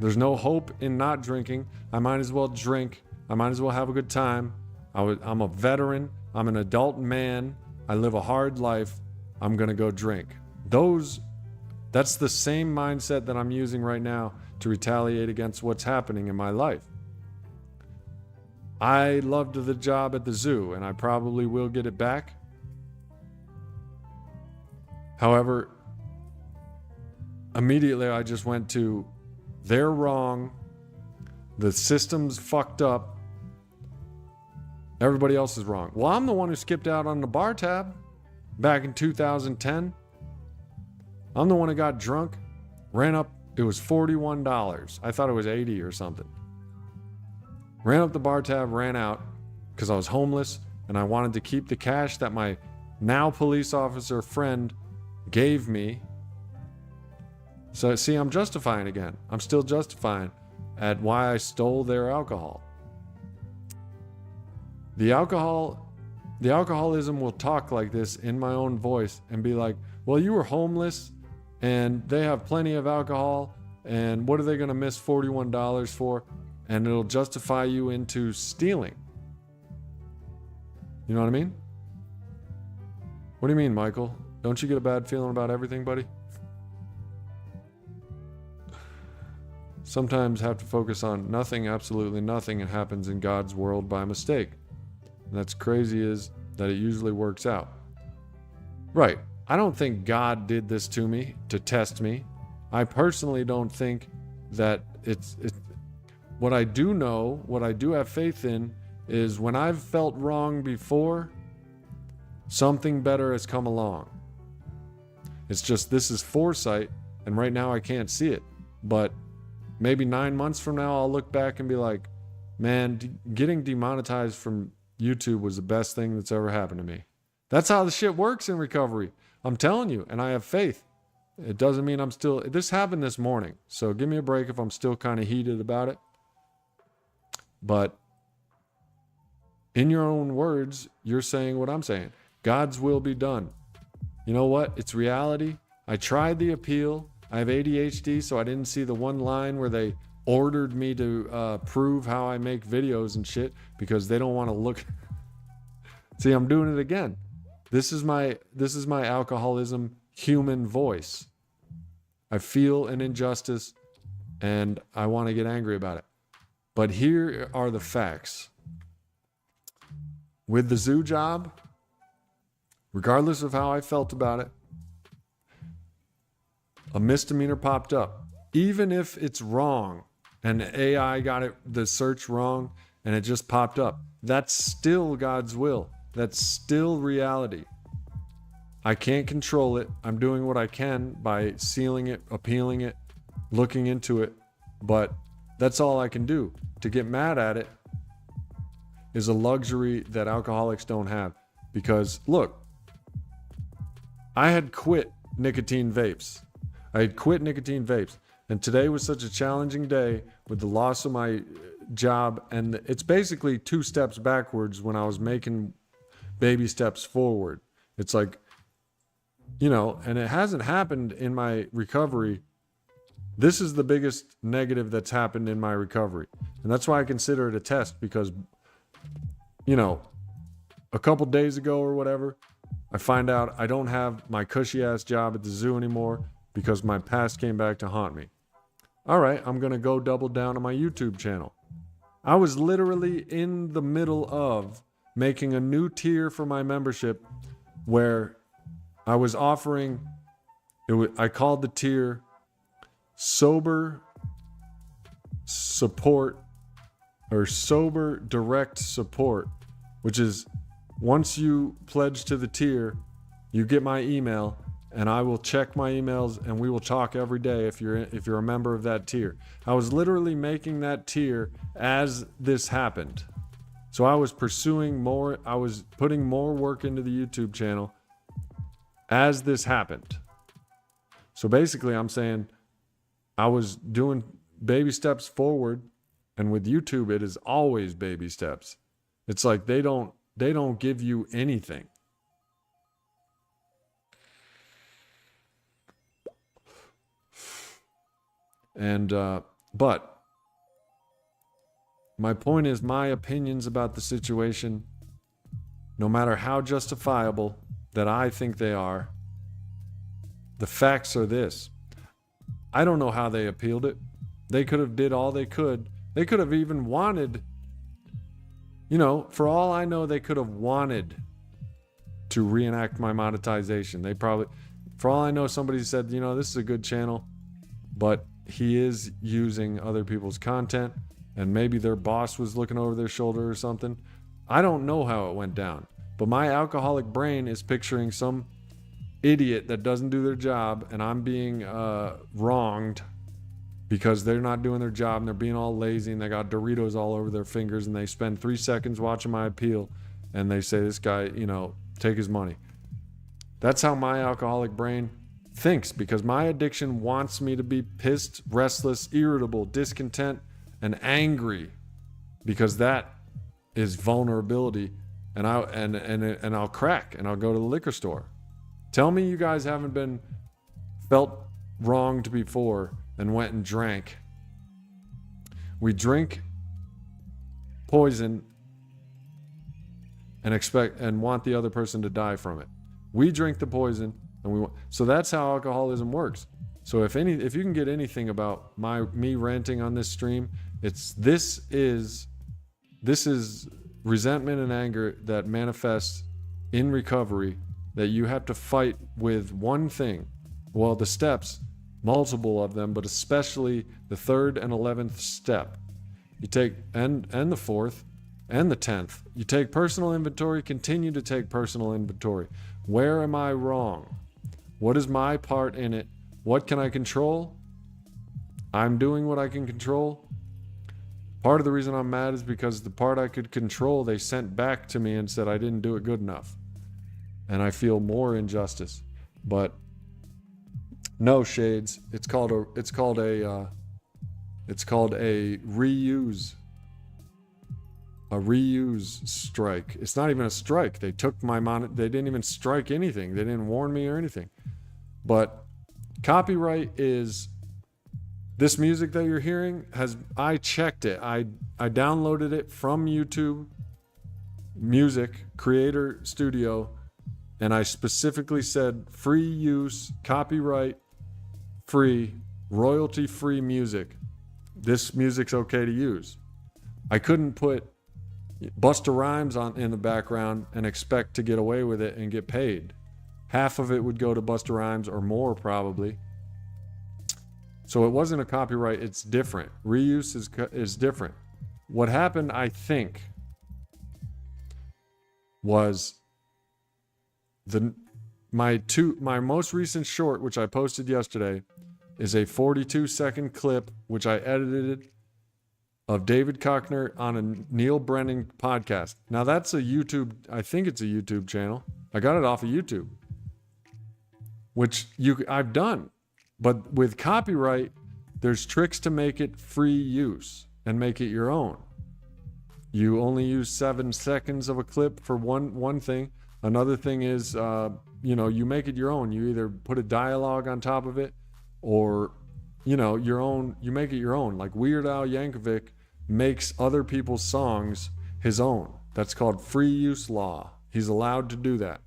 Speaker 1: There's no hope in not drinking. I might as well drink. I might as well have a good time. I'm a veteran. I'm an adult man. I live a hard life. I'm gonna go drink. That's the same mindset that I'm using right now to retaliate against what's happening in my life. I loved the job at the zoo, and I probably will get it back. However, immediately I just went to, they're wrong, the system's fucked up, everybody else is wrong. Well, I'm the one who skipped out on the bar tab back in 2010. I'm the one who got drunk, ran up, it was $41. I thought it was $80 or something. Ran up the bar tab, ran out, because I was homeless, and I wanted to keep the cash that my now police officer friend gave me. So see, I'm justifying again. I'm still justifying at why I stole their alcohol. The alcoholism will talk like this in my own voice and be like, well, you were homeless and they have plenty of alcohol, and what are they going to miss $41 for? And it'll justify you into stealing. You know what I mean? What do you mean, Michael? Don't you get a bad feeling about everything, buddy? Sometimes have to focus on nothing, absolutely nothing, and happens in God's world by mistake. And that's crazy is that it usually works out. Right. I don't think God did this to me to test me. I personally don't think that it's what I do know, what I do have faith in, is when I've felt wrong before, something better has come along. It's just this is foresight, and right now I can't see it. But maybe 9 months from now, I'll look back and be like, man, getting demonetized from YouTube was the best thing that's ever happened to me. That's how the shit works in recovery. I'm telling you, and I have faith. It doesn't mean I'm still... This happened this morning, so give me a break if I'm still kind of heated about it. But in your own words, you're saying what I'm saying. God's will be done. You know what? It's reality. I tried the appeal. I have ADHD, so I didn't see the one line where they ordered me to prove how I make videos and shit because they don't want to look... See, I'm doing it again. This is my alcoholism human voice. I feel an injustice and I want to get angry about it. But here are the facts. With the zoo job, regardless of how I felt about it, a misdemeanor popped up. Even if it's wrong and AI got the search wrong and it just popped up, that's still God's will. That's still reality. I can't control it. I'm doing what I can by sealing it, appealing it, looking into it. But that's all I can do. To get mad at it is a luxury that alcoholics don't have. Because, look, I had quit nicotine vapes. And today was such a challenging day with the loss of my job. And it's basically 2 steps backwards when I was making baby steps forward. It's like, you know, and it hasn't happened in my recovery. This is the biggest negative that's happened in my recovery. And that's why I consider it a test because, you know, a couple days ago or whatever, I find out I don't have my cushy ass job at the zoo anymore because my past came back to haunt me. All right, I'm going to go double down on my YouTube channel. I was literally in the middle of making a new tier for my membership where I was offering, I called the tier sober support or sober direct support, which is once you pledge to the tier, You get my email, and I will check my emails, and we will talk every day if you're a member of that tier. I was literally making that tier as this happened. So I was pursuing more, I was putting more work into the YouTube channel as this happened. So basically I'm saying I was doing baby steps forward, and with YouTube it is always baby steps. It's like they don't give you anything. And but my point is, my opinions about the situation, no matter how justifiable that I think they are, the facts are this. I don't know how they appealed it. They could have did all they could. They could have even wanted, for all I know, they could have wanted to reenact my monetization. They probably, for all I know, somebody said, this is a good channel, but he is using other people's content, and maybe their boss was looking over their shoulder or something. I don't know how it went down, but my alcoholic brain is picturing some idiot that doesn't do their job, and I'm being wronged because they're not doing their job, and they're being all lazy, and they got Doritos all over their fingers, and they spend 3 seconds watching my appeal, and they say, this guy, take his money. That's how my alcoholic brain thinks, because my addiction wants me to be pissed, restless, irritable, discontent, and angry, because that is vulnerability, and I'll crack, and I'll go to the liquor store. Tell me you guys haven't felt wronged before and went and drank. We drink poison and want the other person to die from it. We drink the poison, and so that's how alcoholism works. So if you can get anything about me ranting on this stream, this is resentment and anger that manifests in recovery, that you have to fight with one thing. Well, the steps, multiple of them, but especially the 3rd and 11th step. You take, and the 4th and the 10th. You take personal inventory, continue to take personal inventory. Where am I wrong? What is my part in it? What can I control? I'm doing what I can control. Part of the reason I'm mad is because the part I could control, they sent back to me and said I didn't do it good enough. And I feel more injustice. But no, Shades, it's called a reuse strike. It's not even a strike. They took they didn't even strike anything. They didn't warn me or anything. But copyright is, this music that you're hearing I checked it. I downloaded it from YouTube Music Creator Studio, and I specifically said free use, copyright free, royalty free music. This music's okay to use. I couldn't put Busta Rhymes in the background and expect to get away with it and get paid. Half of it would go to Busta Rhymes, or more probably. So it wasn't a copyright. It's different. Reuse is different. What happened, I think, was my most recent short, which I posted yesterday, is a 42-second clip which I edited of David Kochner on a Neil Brennan podcast. Now that's a YouTube, I think it's a YouTube channel. I got it off of YouTube, which I've done. But with copyright, there's tricks to make it free use and make it your own. You only use 7 seconds of a clip for one thing. Another thing is, you make it your own. You either put a dialogue on top of it, or, your own. You make it your own. Like Weird Al Yankovic makes other people's songs his own. That's called free use law. He's allowed to do that.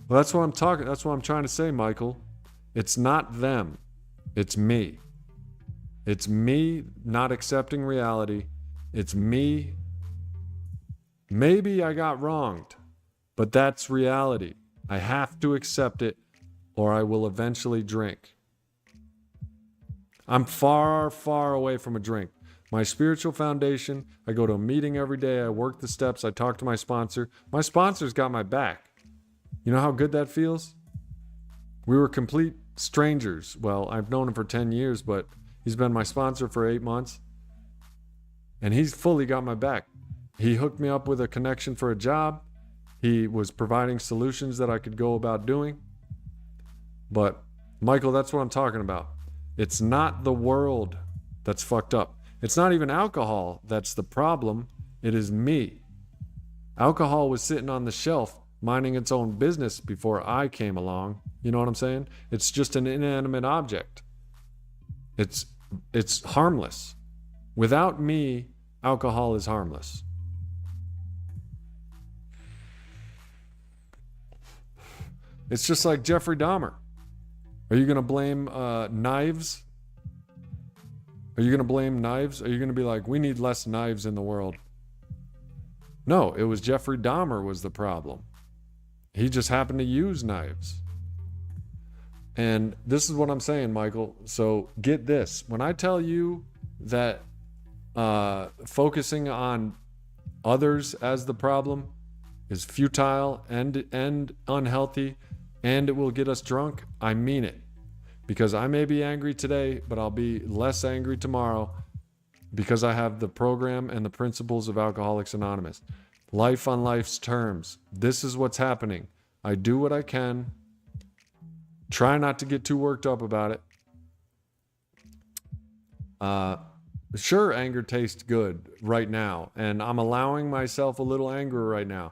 Speaker 1: Well, that's what I'm trying to say, Michael. It's not them. It's me. It's me not accepting reality. It's me. Maybe I got wronged, but that's reality. I have to accept it, or I will eventually drink. I'm far, far away from a drink. my spiritual foundation. I go to a meeting every day. I work the steps. I talk to my sponsor. My sponsor's got my back. You know how good that feels? We were complete strangers. Well, I've known him for 10 years, but he's been my sponsor for 8 months. And he's fully got my back. He hooked me up with a connection for a job. He was providing solutions that I could go about doing. But, Michael, that's what I'm talking about. It's not the world that's fucked up. It's not even alcohol that's the problem. It is me. Alcohol was sitting on the shelf minding its own business before I came along. You know what I'm saying? It's just an inanimate object. It's harmless. Without me, alcohol is harmless. It's just like Jeffrey Dahmer. Are you going to blame knives? Are you going to blame knives? Are you going to be like, we need less knives in the world? No, it was Jeffrey Dahmer was the problem. He just happened to use knives. And this is what I'm saying, Michael. So get this. When I tell you that focusing on others as the problem is futile and unhealthy, and it will get us drunk, I mean it. Because I may be angry today, but I'll be less angry tomorrow because I have the program and the principles of Alcoholics Anonymous. Life on life's terms. This is what's happening. I do what I can. Try not to get too worked up about it. Sure, anger tastes good right now, and I'm allowing myself a little anger right now.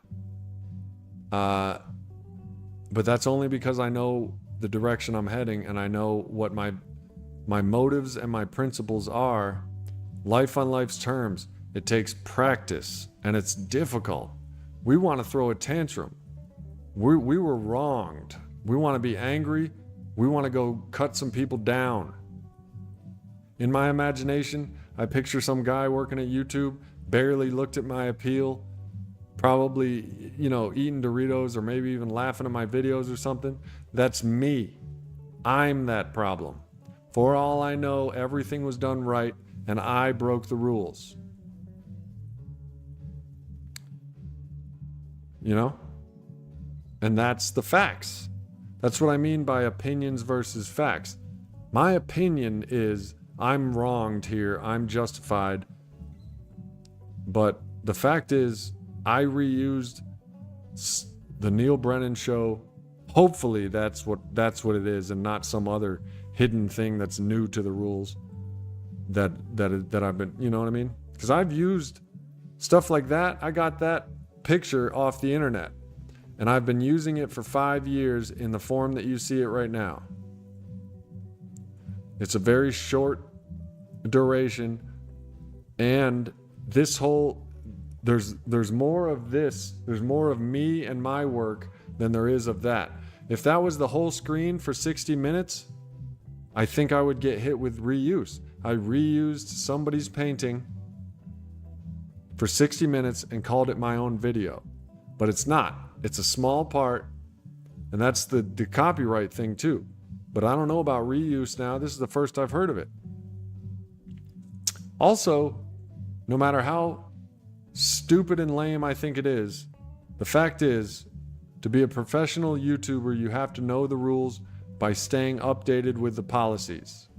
Speaker 1: But that's only because I know the direction I'm heading, and I know what my motives and my principles are. Life on life's terms. It takes practice, and it's difficult. We want to throw a tantrum. We were wronged. We want to be angry. We want to go cut some people down. In my imagination, I picture some guy working at YouTube, barely looked at my appeal, probably, eating Doritos or maybe even laughing at my videos or something. That's me. I'm that problem. For all I know, everything was done right, and I broke the rules. And that's the facts. That's what I mean by opinions versus facts. My opinion is I'm wronged here. I'm justified. But the fact is I reused the Neil Brennan show. Hopefully that's what it is, and not some other hidden thing that's new to the rules that I've been, you know what I mean? Because I've used stuff like that. I got that picture off the internet, and I've been using it for 5 years in the form that you see it right now. It's a very short duration, and this whole there's more of this, there's more of me and my work than there is of that. If that was the whole screen for 60 minutes, I think I would get hit with reuse. I reused somebody's painting for 60 minutes and called it my own video. But it's not. It's a small part, and that's the copyright thing too. But I don't know about reuse now. This is the first I've heard of it. Also, no matter how stupid and lame I think it is, the fact is, to be a professional YouTuber, you have to know the rules by staying updated with the policies.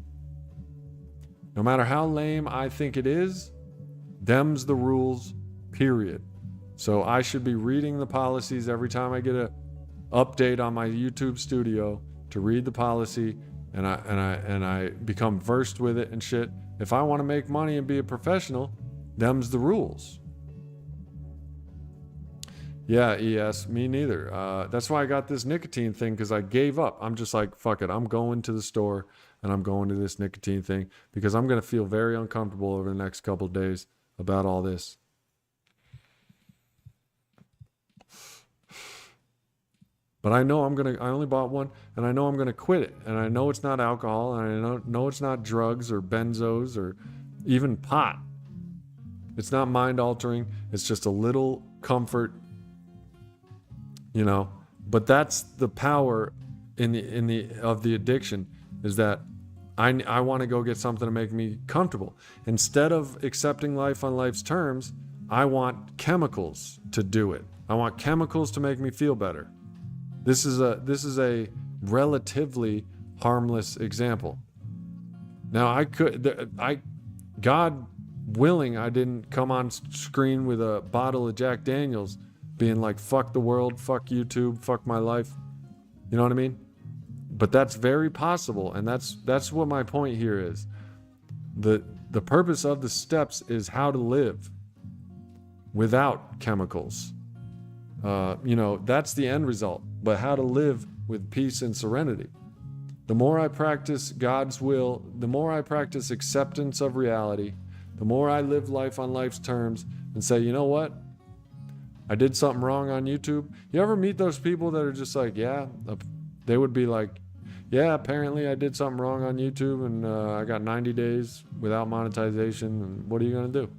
Speaker 1: No matter how lame I think it is, them's the rules, period. So I should be reading the policies every time I get a update on my YouTube studio to read the policy, and I become versed with it and shit. If I want to make money and be a professional, them's the rules. Yeah, ES, me neither. That's why I got this nicotine thing, because I gave up. I'm just like, fuck it. I'm going to the store and I'm going to this nicotine thing because I'm going to feel very uncomfortable over the next couple of days about all this. But I know I only bought one, and I know I'm going to quit it. And I know it's not alcohol, and I know it's not drugs or benzos or even pot. It's not mind altering. It's just a little comfort, But that's the power of the addiction, is that I want to go get something to make me comfortable. Instead of accepting life on life's terms, I want chemicals to do it. I want chemicals to make me feel better. This is a relatively harmless example. Now, God willing, I didn't come on screen with a bottle of Jack Daniels being like, fuck the world, fuck YouTube, fuck my life. You know what I mean? But that's very possible, and that's what my point here is. The purpose of the steps is how to live without chemicals. That's the end result, but how to live with peace and serenity. The more I practice God's will, the more I practice acceptance of reality, the more I live life on life's terms and say, you know what? I did something wrong on YouTube. You ever meet those people that are just like, yeah, they would be like, yeah, apparently I did something wrong on YouTube and I got 90 days without monetization, and what are you going to do?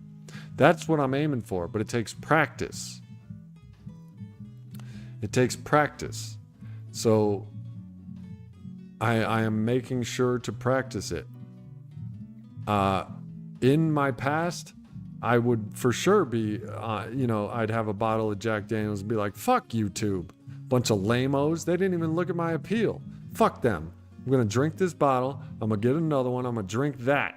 Speaker 1: That's what I'm aiming for, but it takes practice. It takes practice. So I am making sure to practice it. In my past, I would for sure be, I'd have a bottle of Jack Daniels and be like, fuck YouTube. Bunch of lame-os. They didn't even look at my appeal. Fuck them. I'm going to drink this bottle. I'm going to get another one. I'm going to drink that.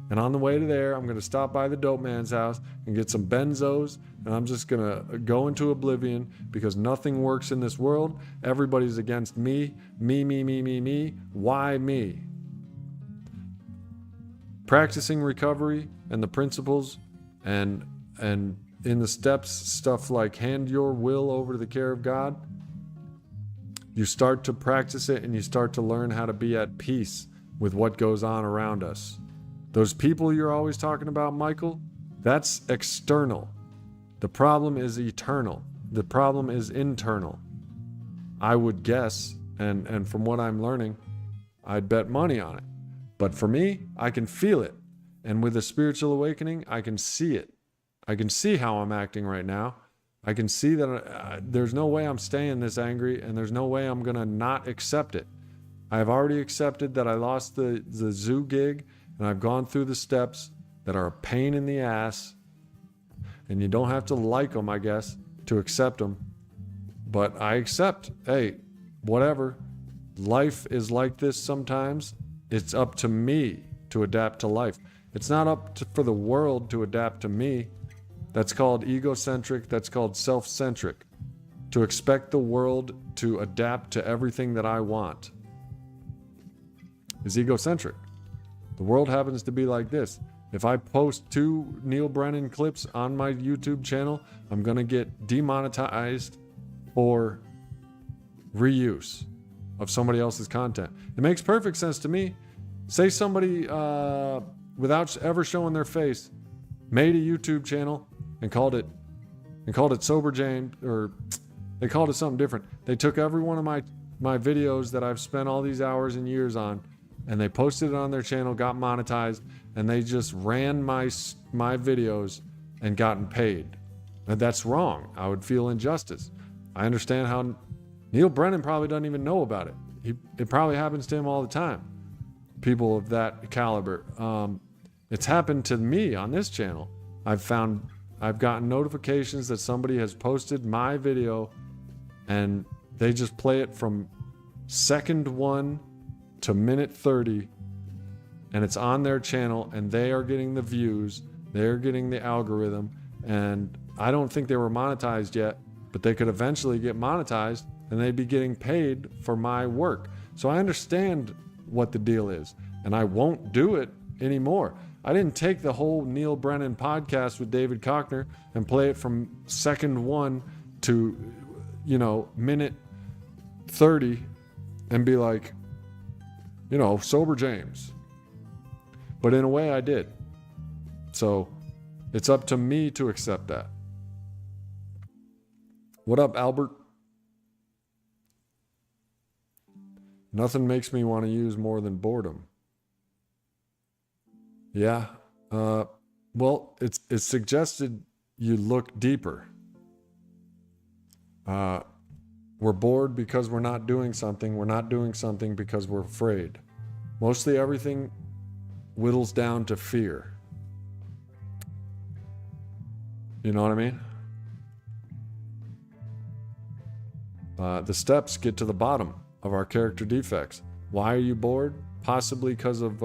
Speaker 1: And on the way to there, I'm going to stop by the dope man's house and get some benzos. And I'm just going to go into oblivion because nothing works in this world. Everybody's against me. Me. Why me? Practicing recovery and the principles and in the steps, stuff like hand your will over to the care of God. You start to practice it and you start to learn how to be at peace with what goes on around us. Those people you're always talking about, Michael, that's external. The problem is eternal. The problem is internal. I would guess, and from what I'm learning, I'd bet money on it. But for me, I can feel it. And with a spiritual awakening, I can see it. I can see how I'm acting right now. I can see that there's no way I'm staying this angry, and there's no way I'm going to not accept it. I've already accepted that I lost the zoo gig, and I've gone through the steps that are a pain in the ass. And you don't have to like them, I guess, to accept them. But I accept, hey, whatever. Life is like this sometimes. It's up to me to adapt to life. It's not for the world to adapt to me. That's called egocentric. That's called self-centric. To expect the world to adapt to everything that I want is egocentric. The world happens to be like this. If I post 2 Neil Brennan clips on my YouTube channel, I'm going to get demonetized for reuse of somebody else's content. It makes perfect sense to me. Say somebody, without ever showing their face, made a YouTube channel and called it Sober James, or they called it something different. They took every one of my videos that I've spent all these hours and years on, and they posted it on their channel, got monetized, and they just ran my videos and gotten paid. And that's wrong. I would feel injustice. I understand how Neil Brennan probably doesn't even know about it. It probably happens to him all the time. People of that caliber. It's happened to me on this channel. I've gotten notifications that somebody has posted my video and they just play it from second 1 to minute 30, and it's on their channel, and they are getting the views, they're getting the algorithm, and I don't think they were monetized yet, but they could eventually get monetized and they'd be getting paid for my work. So I understand what the deal is, and I won't do it anymore. I didn't take the whole Neil Brennan podcast with David Cockner and play it from second 1 to, minute 30 and be like, Sober James. But in a way I did. So it's up to me to accept that. What up, Albert? Nothing makes me want to use more than boredom. Yeah. Well, it's suggested you look deeper. We're bored because we're not doing something. We're not doing something because we're afraid. Mostly everything whittles down to fear. You know what I mean? The steps get to the bottom of our character defects. Why are you bored? Possibly because of,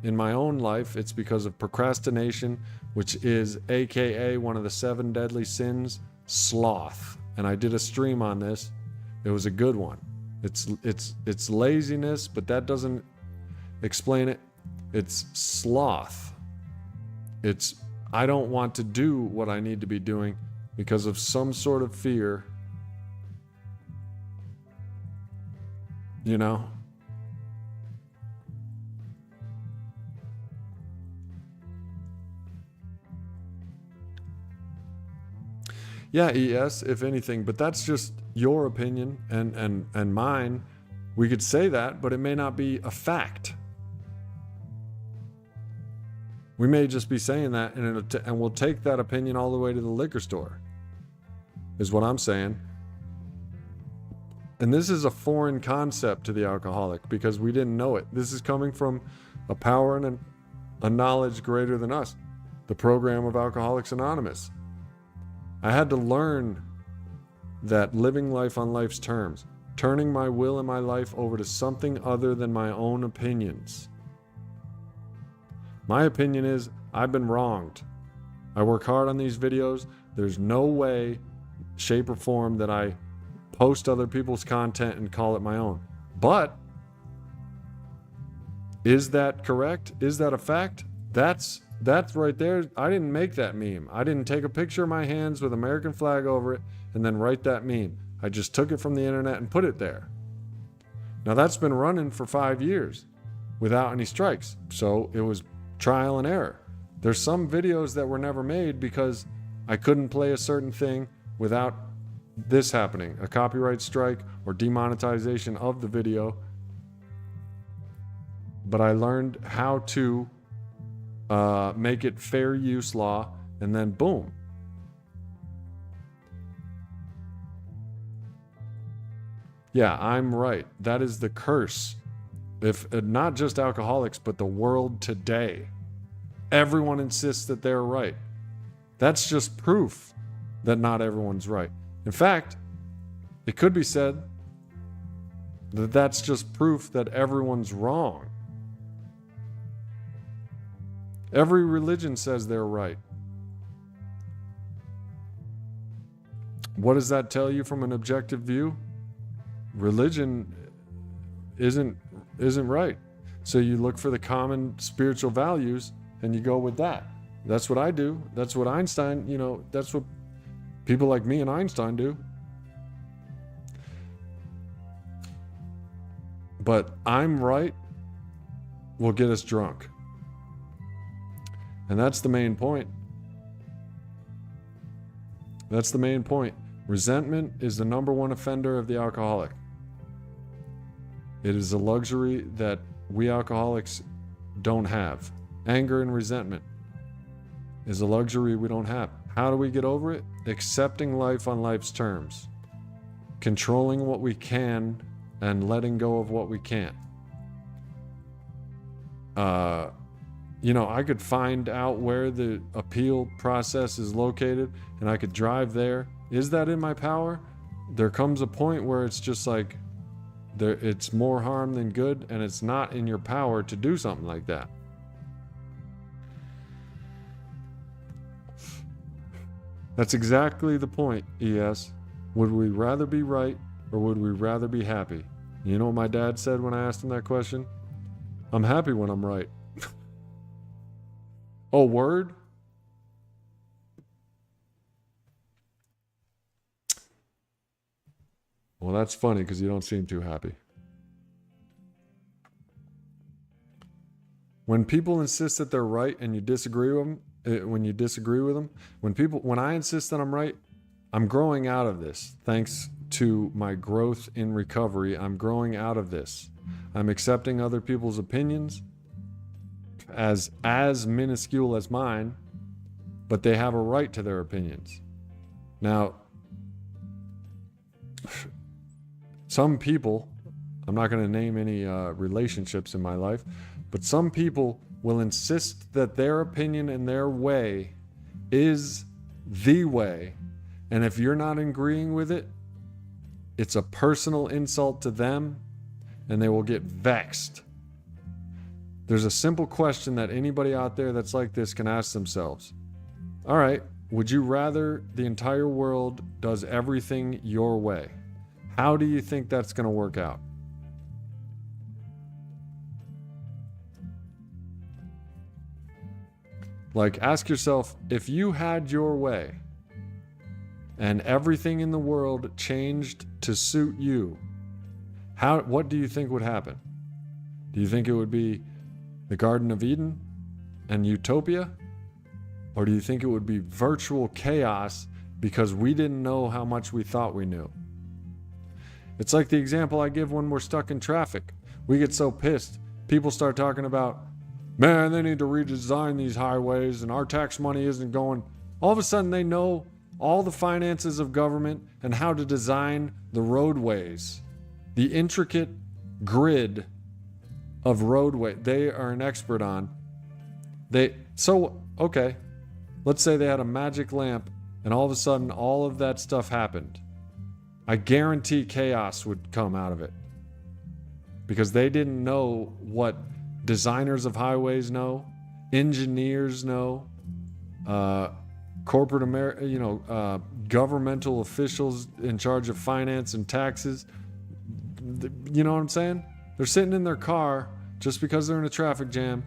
Speaker 1: in my own life, it's because of procrastination, which is AKA one of the 7 deadly sins, sloth. And I did a stream on this. It was a good one. It's laziness, but that doesn't explain it. It's sloth. It's I don't want to do what I need to be doing because of some sort of fear. You know? Yeah, ES, if anything, but that's just your opinion and mine. We could say that, but it may not be a fact. We may just be saying that, and we'll take that opinion all the way to the liquor store, is what I'm saying. And this is a foreign concept to the alcoholic because we didn't know it. This is coming from a power and a knowledge greater than us, the program of Alcoholics Anonymous. I had to learn that living life on life's terms, turning my will and my life over to something other than my own opinions. My opinion is I've been wronged. I work hard on these videos. There's no way, shape, or form that I post other people's content and call it my own. But is that correct? Is that a fact? That's right there. I didn't make that meme. I didn't take a picture of my hands with American flag over it and then write that meme. I just took it from the internet and put it there. Now that's been running for 5 years without any strikes. So it was trial and error. There's some videos that were never made because I couldn't play a certain thing without this happening, a copyright strike or demonetization of the video. But I learned how to make it fair use law, and then boom. Yeah, I'm right. That is the curse. If not just alcoholics, but the world today. Everyone insists that they're right. That's just proof that not everyone's right. In fact, it could be said that that's just proof that everyone's wrong. Every religion says they're right. What does that tell you from an objective view? Religion isn't right. So you look for the common spiritual values and you go with that. That's what I do. That's what Einstein, that's what people like me and Einstein do. But I'm right will get us drunk. And that's the main point. That's the main point. Resentment is the number one offender of the alcoholic. It is a luxury that we alcoholics don't have. Anger and resentment is a luxury we don't have. How do we get over it? Accepting life on life's terms. Controlling what we can and letting go of what we can't. I could find out where the appeal process is located and I could drive there. Is that in my power? There comes a point where it's just like it's more harm than good, and it's not in your power to do something like that. That's exactly the point, ES. Would we rather be right or would we rather be happy? You know what my dad said when I asked him that question? I'm happy when I'm right. Oh, word? Well, that's funny because you don't seem too happy. When people insist that they're right and you disagree with them, when I insist that I'm right, I'm growing out of this. Thanks to my growth in recovery, I'm growing out of this. I'm accepting other people's opinions as minuscule as mine, but they have a right to their opinions. Now, some people I'm not going to name any relationships in my life, but some people will insist that their opinion and their way is the way. And if you're not agreeing with it, it's a personal insult to them and they will get vexed. There's a simple question that anybody out there that's like this can ask themselves. All right, would you rather the entire world does everything your way? How do you think that's going to work out? Like, ask yourself, if you had your way and everything in the world changed to suit you, what do you think would happen? Do you think it would be the Garden of Eden and utopia? Or do you think it would be virtual chaos because we didn't know how much we thought we knew? It's like the example I give when we're stuck in traffic. We get so pissed. People start talking about, man, they need to redesign these highways and our tax money isn't going. All of a sudden they know all the finances of government and how to design the roadways, the intricate grid of roadway they are an expert on. Okay, let's say they had a magic lamp and all of a sudden all of that stuff happened. I guarantee chaos would come out of it because they didn't know what designers of highways know, engineers know, governmental officials in charge of finance and taxes. You know what I'm saying? They're sitting in their car just because they're in a traffic jam,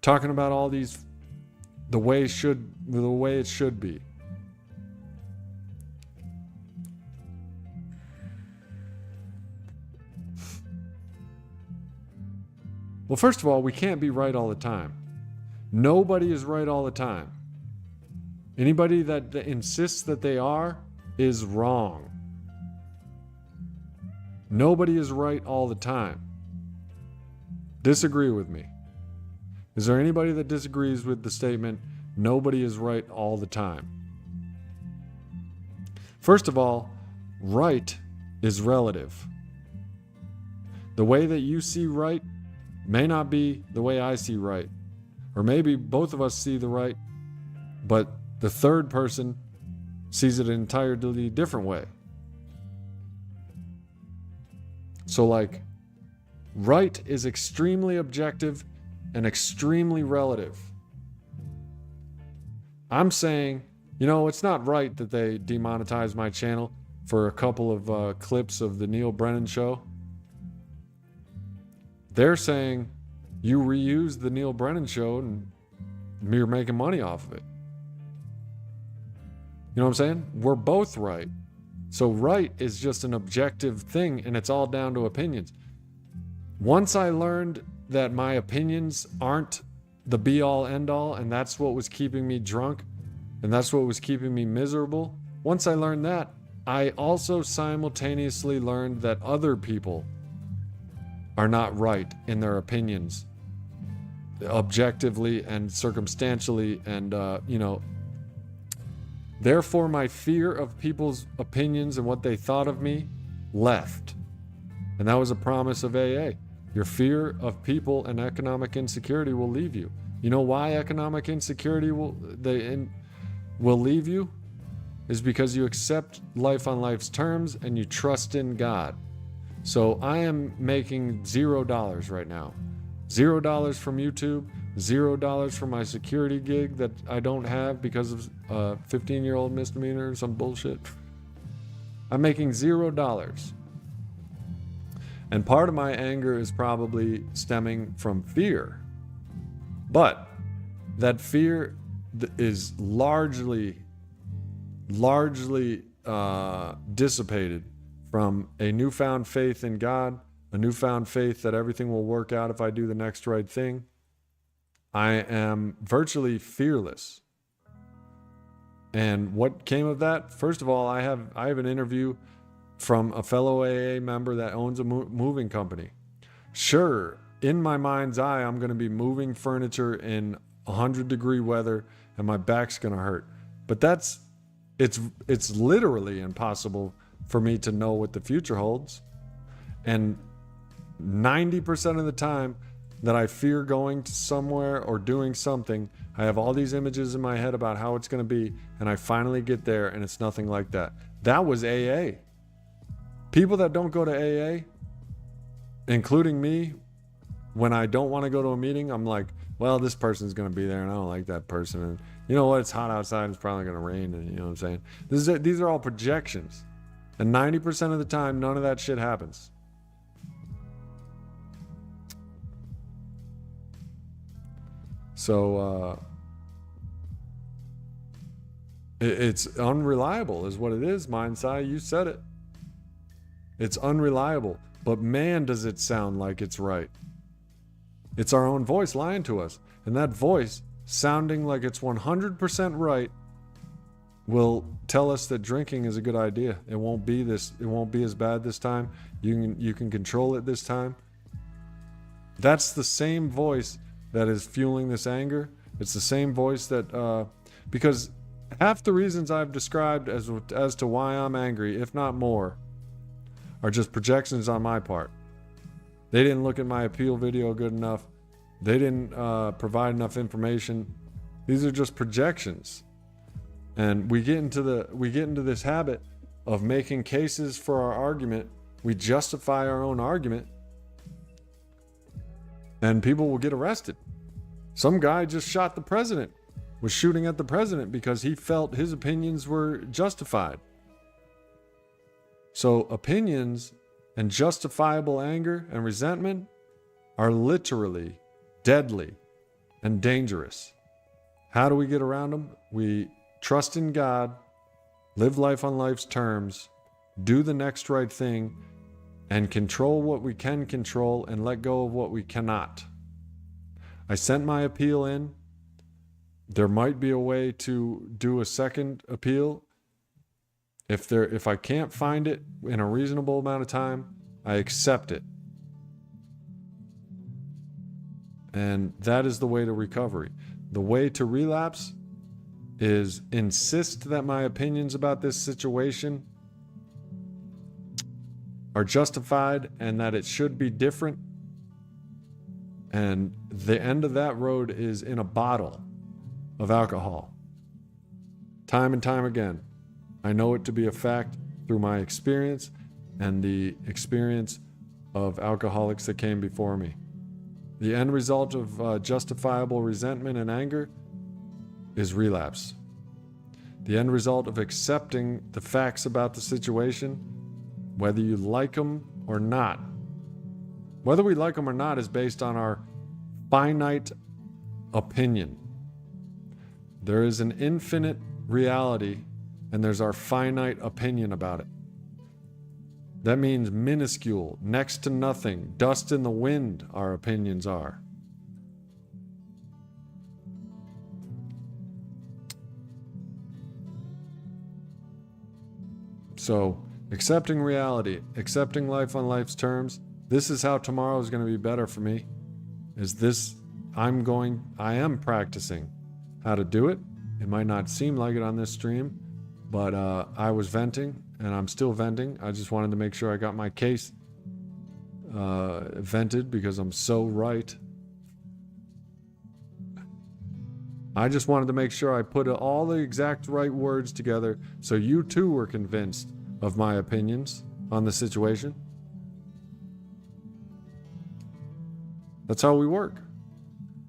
Speaker 1: talking about all these the way it should be. Well, first of all, we can't be right all the time. Nobody is right all the time. Anybody that insists that they are is wrong. Nobody is right all the time. Disagree with me. Is there anybody that disagrees with the statement, nobody is right all the time? First of all, right is relative. The way that you see right may not be the way I see right. Or maybe both of us see the right, but the third person sees it an entirely different way. So like, right is extremely objective and extremely relative. I'm saying, it's not right that they demonetized my channel for a couple of clips of the Neil Brennan show. They're saying you reuse the Neil Brennan show and you're making money off of it. You know what I'm saying? We're both right. So right is just an objective thing and it's all down to opinions. Once I learned that my opinions aren't the be all end all and that's what was keeping me drunk and that's what was keeping me miserable. Once I learned that, I also simultaneously learned that other people are not right in their opinions, objectively and circumstantially, and therefore my fear of people's opinions and what they thought of me left. And that was a promise of AA. Your fear of people and economic insecurity will leave you. You know why economic insecurity will leave you? Is because you accept life on life's terms and you trust in God. So I am making $0 right now. $0 from YouTube, $0 from my security gig that I don't have because of a 15-year-old misdemeanor or some bullshit. I'm making $0. And part of my anger is probably stemming from fear. But that fear is largely dissipated from a newfound faith in God, a newfound faith that everything will work out if I do the next right thing. I am virtually fearless. And what came of that? First of all, I have an interview from a fellow AA member that owns a moving company. Sure, in my mind's eye, I'm going to be moving furniture in 100-degree weather and my back's going to hurt. But it's literally impossible for me to know what the future holds. And 90% of the time that I fear going to somewhere or doing something, I have all these images in my head about how it's going to be, and I finally get there and it's nothing like that. That was AA. People that don't go to AA, including me, when I don't want to go to a meeting, I'm like, well, this person's going to be there and I don't like that person. And you know what? It's hot outside. It's probably going to rain. And you know what I'm saying? These are all projections. And 90% of the time, none of that shit happens. So, it's unreliable is what it is, Mindsai. You said it. It's unreliable. But man, does it sound like it's right. It's our own voice lying to us. And that voice, sounding like it's 100% right, will tell us that drinking is a good idea. It won't be as bad this time. You can control it this time. That's the same voice that is fueling this anger. It's the same voice that, because half the reasons I've described as to why I'm angry, if not more, are just projections on my part. They didn't look at my appeal video good enough. They didn't provide enough information. These are just projections. And we get into this habit of making cases for our argument. We justify our own argument, and people will get arrested. Some guy just shot the president, was shooting at the president because he felt his opinions were justified. So opinions and justifiable anger and resentment are literally deadly and dangerous. How do we get around them? We trust in God, live life on life's terms, do the next right thing, and control what we can control and let go of what we cannot. I sent my appeal in. There might be a way to do a second appeal. If I can't find it in a reasonable amount of time, I accept it. And that is the way to recovery. The way to relapse is insist that my opinions about this situation are justified and that it should be different. And the end of that road is in a bottle of alcohol. Time and time again. I know it to be a fact through my experience and the experience of alcoholics that came before me. The end result of justifiable resentment and anger is relapse. The end result of accepting the facts about the situation, whether you like them or not. Whether we like them or not is based on our finite opinion. There is an infinite reality, and there's our finite opinion about it. That means minuscule, next to nothing, dust in the wind, our opinions are. So, accepting reality, accepting life on life's terms, this is how tomorrow is going to be better for me. I am practicing how to do it. It might not seem like it on this stream, but I was venting, and I'm still venting. I just wanted to make sure I got my case vented because I'm so right. I just wanted to make sure I put all the exact right words together so you too were convinced of my opinions on the situation. That's how we work.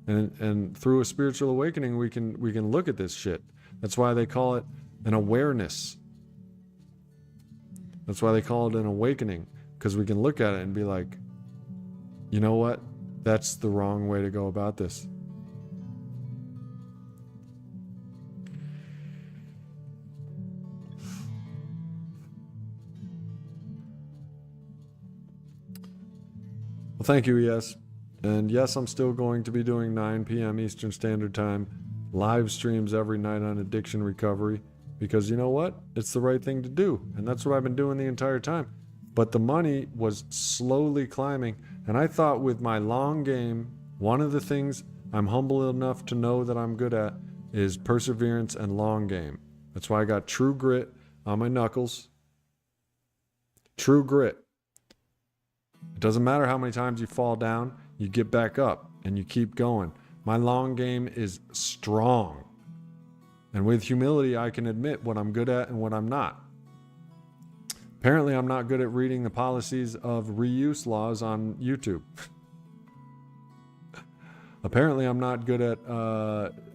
Speaker 1: And through a spiritual awakening, we can look at this shit. That's why they call it an awareness. That's why they call it an awakening, because we can look at it and be like, you know what? That's the wrong way to go about this. Well, thank you, yes. And yes, I'm still going to be doing 9 p.m. Eastern Standard Time, live streams every night on addiction recovery, because you know what? It's the right thing to do. And that's what I've been doing the entire time. But the money was slowly climbing. And I thought with my long game, one of the things I'm humble enough to know that I'm good at is perseverance and long game. That's why I got true grit on my knuckles. True grit. It doesn't matter how many times you fall down, you get back up and you keep going. My long game is strong. And with humility, I can admit what I'm good at and what I'm not. Apparently, I'm not good at reading the policies of reuse laws on YouTube. Apparently, I'm not good at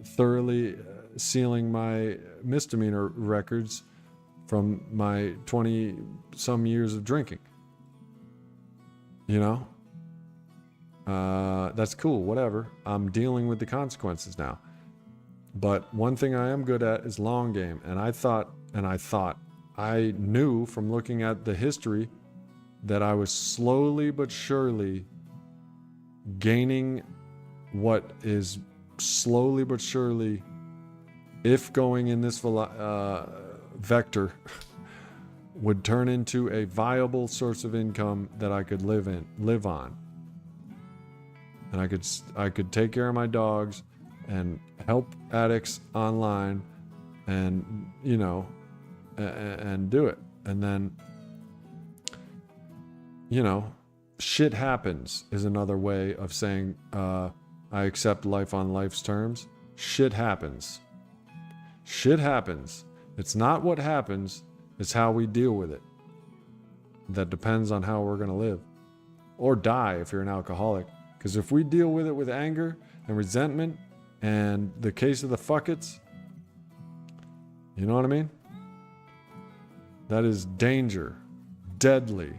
Speaker 1: thoroughly sealing my misdemeanor records from my 20-some years of drinking. You know? That's cool, whatever. I'm dealing with the consequences now. But one thing I am good at is long game. And I knew from looking at the history that I was slowly but surely gaining what is slowly but surely, if going in this vector, would turn into a viable source of income that I could live on. And I could take care of my dogs and help addicts online and, you know, and do it. And then, you know, shit happens is another way of saying I accept life on life's terms. Shit happens. Shit happens. It's not what happens, it's how we deal with it. That depends on how we're going to live. Or die if you're an alcoholic. Because if we deal with it with anger and resentment and the case of the fuckets, you know what I mean? That is danger, deadly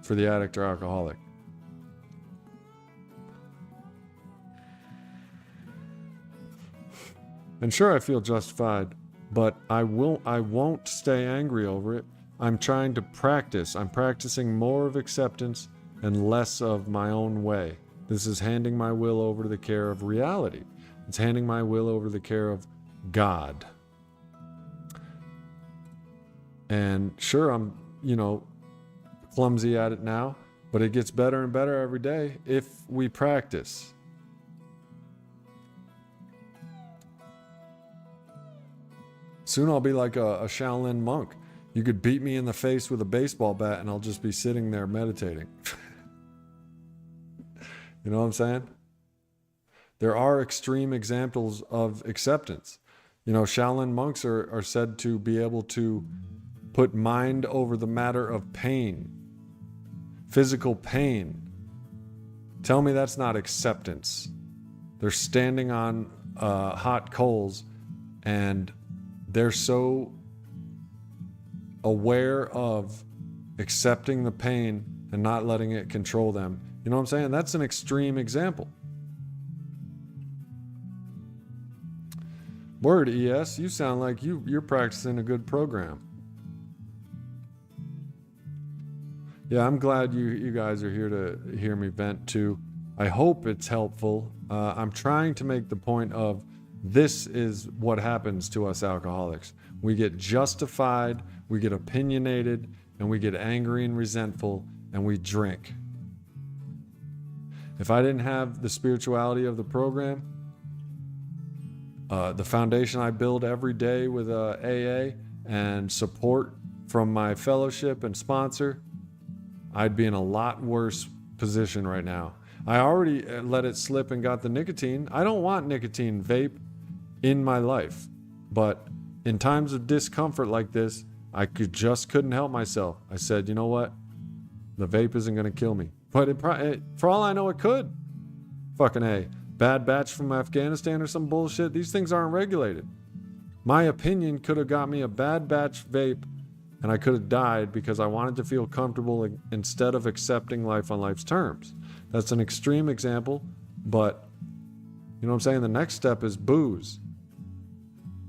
Speaker 1: for the addict or alcoholic. And sure, I feel justified, but I won't stay angry over it. I'm trying to practice. I'm practicing more of acceptance and less of my own way. This is handing my will over to the care of reality. It's handing my will over to the care of God. And sure, I'm, you know, clumsy at it now, but it gets better and better every day if we practice. Soon I'll be like a Shaolin monk. You could beat me in the face with a baseball bat and I'll just be sitting there meditating. You know what I'm saying? There are extreme examples of acceptance. You know, Shaolin monks are said to be able to put mind over the matter of pain, physical pain. Tell me that's not acceptance. They're standing on hot coals and they're so aware of accepting the pain and not letting it control them. You know what I'm saying? That's an extreme example. Word, ES, you sound like you're practicing a good program. Yeah, I'm glad you guys are here to hear me vent too. I hope it's helpful. I'm trying to make the point of this is what happens to us alcoholics. We get justified, we get opinionated, and we get angry and resentful, and we drink. If I didn't have the spirituality of the program, the foundation I build every day with AA and support from my fellowship and sponsor, I'd be in a lot worse position right now. I already let it slip and got the nicotine. I don't want nicotine vape in my life. But in times of discomfort like this, I couldn't help myself. I said, you know what? The vape isn't going to kill me. But for all I know, it could. Fucking A. Bad batch from Afghanistan or some bullshit. These things aren't regulated. My opinion could have got me a bad batch vape and I could have died because I wanted to feel comfortable instead of accepting life on life's terms. That's an extreme example, but you know what I'm saying? The next step is booze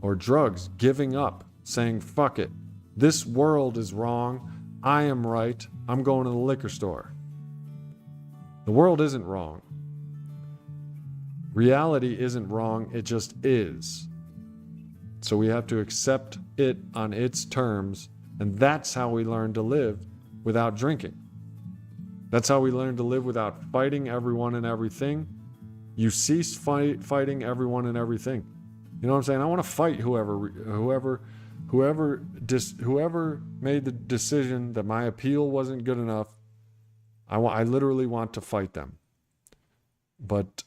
Speaker 1: or drugs, giving up, saying, fuck it. This world is wrong. I am right. I'm going to the liquor store. The world isn't wrong. Reality isn't wrong. It just is. So we have to accept it on its terms, and that's how we learn to live without drinking. That's how we learn to live without fighting everyone and everything. You cease fighting everyone and everything. You know what I'm saying? I want to fight whoever made the decision that my appeal wasn't good enough I literally want to fight them. But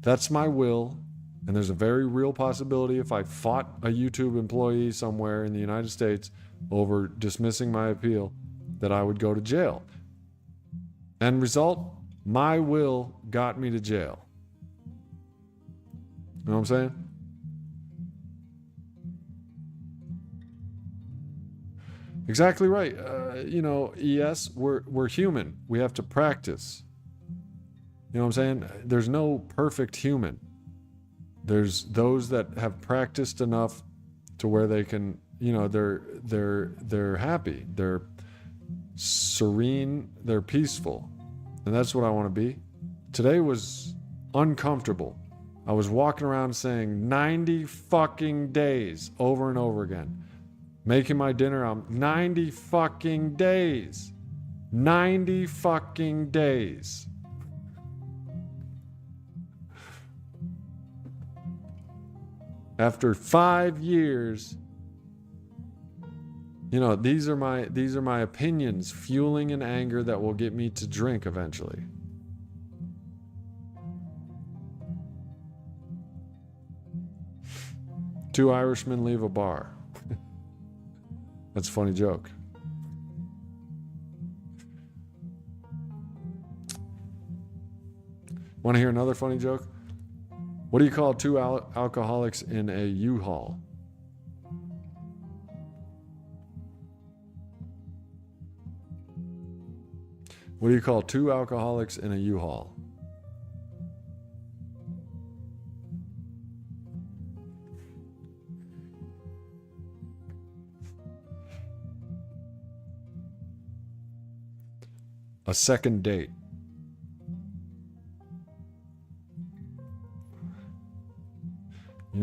Speaker 1: that's my will. And there's a very real possibility if I fought a YouTube employee somewhere in the United States over dismissing my appeal, that I would go to jail. End result, my will got me to jail. You know what I'm saying? Exactly right. ES, we're human. We have to practice. You know what I'm saying? There's no perfect human. There's those that have practiced enough to where they can, they're happy, they're serene, they're peaceful. And that's what I want to be. Today was uncomfortable. I was walking around saying 90 fucking days over and over again. Making my dinner, I'm 90 fucking days. 90 fucking days. After 5 years, these are my opinions fueling an anger that will get me to drink eventually. Two Irishmen leave a bar. That's a funny joke. Want to hear another funny joke? What do you call two alcoholics in a U-Haul? What do you call two alcoholics in a U-Haul? A second date. You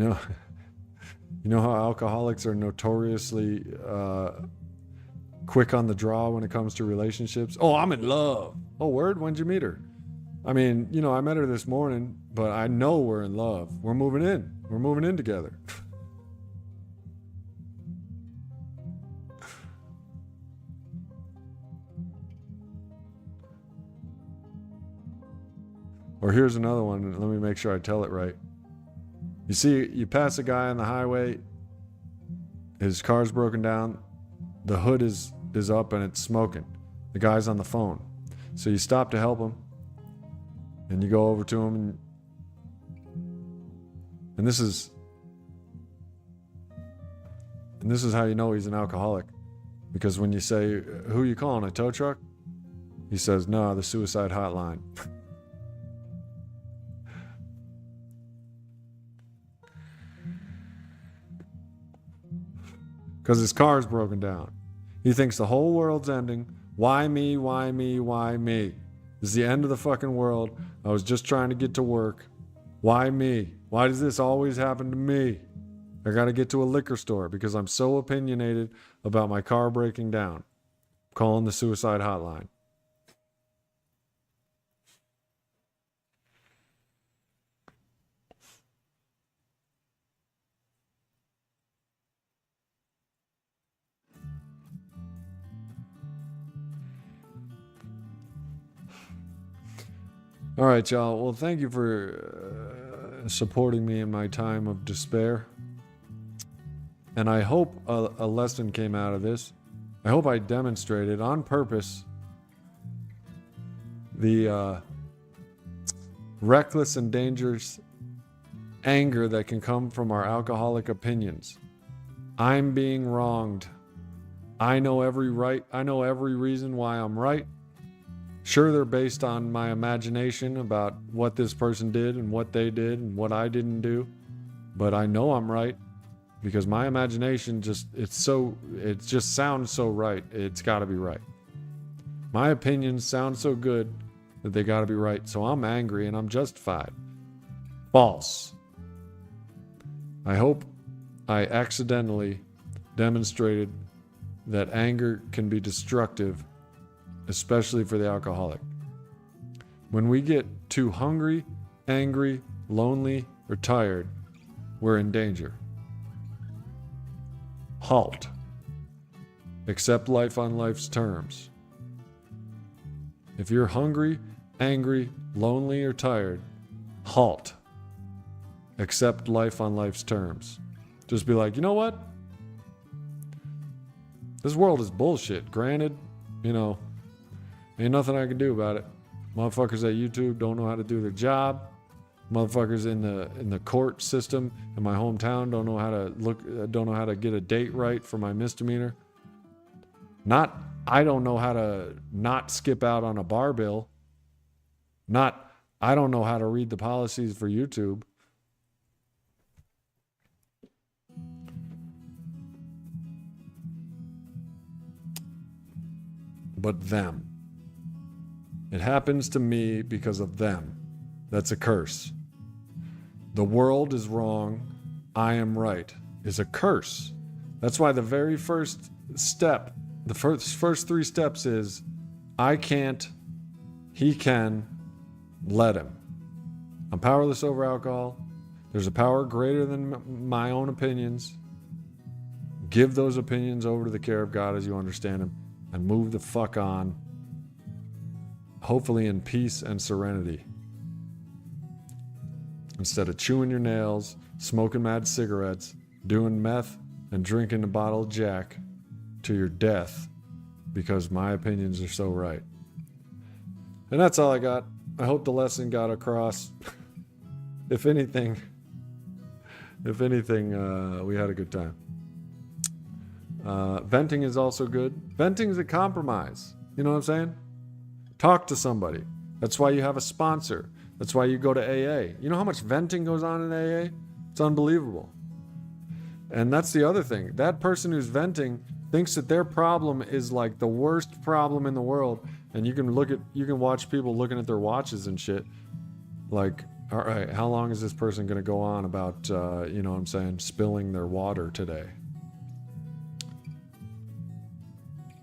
Speaker 1: know how alcoholics are notoriously quick on the draw when it comes to relationships? Oh, I'm in love. Oh, word? When'd you meet her? I mean, I met her this morning, but I know we're in love. We're moving in. We're moving in together. Or here's another one. Let me make sure I tell it right. You see, you pass a guy on the highway, his car's broken down, the hood is up and it's smoking. The guy's on the phone. So you stop to help him, and you go over to him, and this is how you know he's an alcoholic. Because when you say, "Who you calling, a tow truck?" He says, "No, the suicide hotline." Because his car's broken down. He thinks the whole world's ending. Why me? Why me? Why me? This is the end of the fucking world. I was just trying to get to work. Why me? Why does this always happen to me? I got to get to a liquor store because I'm so opinionated about my car breaking down. I'm calling the suicide hotline. All right, y'all. Well, thank you for supporting me in my time of despair. And I hope a lesson came out of this. I hope I demonstrated on purpose the reckless and dangerous anger that can come from our alcoholic opinions. I'm being wronged. I know every reason why I'm right. Sure, they're based on my imagination about what this person did and what they did and what I didn't do. But I know I'm right because my imagination it just sounds so right. It's got to be right. My opinions sound so good that they got to be right. So I'm angry and I'm justified. False. I hope I accidentally demonstrated that anger can be destructive, especially for the alcoholic. When we get too hungry, angry, lonely, or tired, we're in danger. Halt. Accept life on life's terms. If you're hungry, angry, lonely, or tired, halt. Accept life on life's terms. Just be like, you know what? This world is bullshit. Granted, ain't nothing I can do about it. Motherfuckers at YouTube don't know how to do their job. Motherfuckers in the court system in my hometown don't know how to get a date right for my misdemeanor. I don't know how to not skip out on a bar bill. I don't know how to read the policies for YouTube. But them. It happens to me because of them. That's a curse. The world is wrong, I am right, is a curse. That's why the very first step, the first 3 steps is, I can't, he can, let him. I'm powerless over alcohol. There's a power greater than my own opinions. Give those opinions over to the care of God as you understand them, and move the fuck on, hopefully in peace and serenity. Instead of chewing your nails, smoking mad cigarettes, doing meth, and drinking a bottle of Jack to your death because my opinions are so right. And that's all I got. I hope the lesson got across. If anything, we had a good time. Venting is also good. Venting is a compromise. You know what I'm saying? Talk to somebody. That's why you have a sponsor. That's why you go to AA. You know how much venting goes on in AA? It's unbelievable. And that's the other thing. That person who's venting thinks that their problem is like the worst problem in the world. And you can watch people looking at their watches and shit. Like, all right, how long is this person going to go on about, spilling their water today?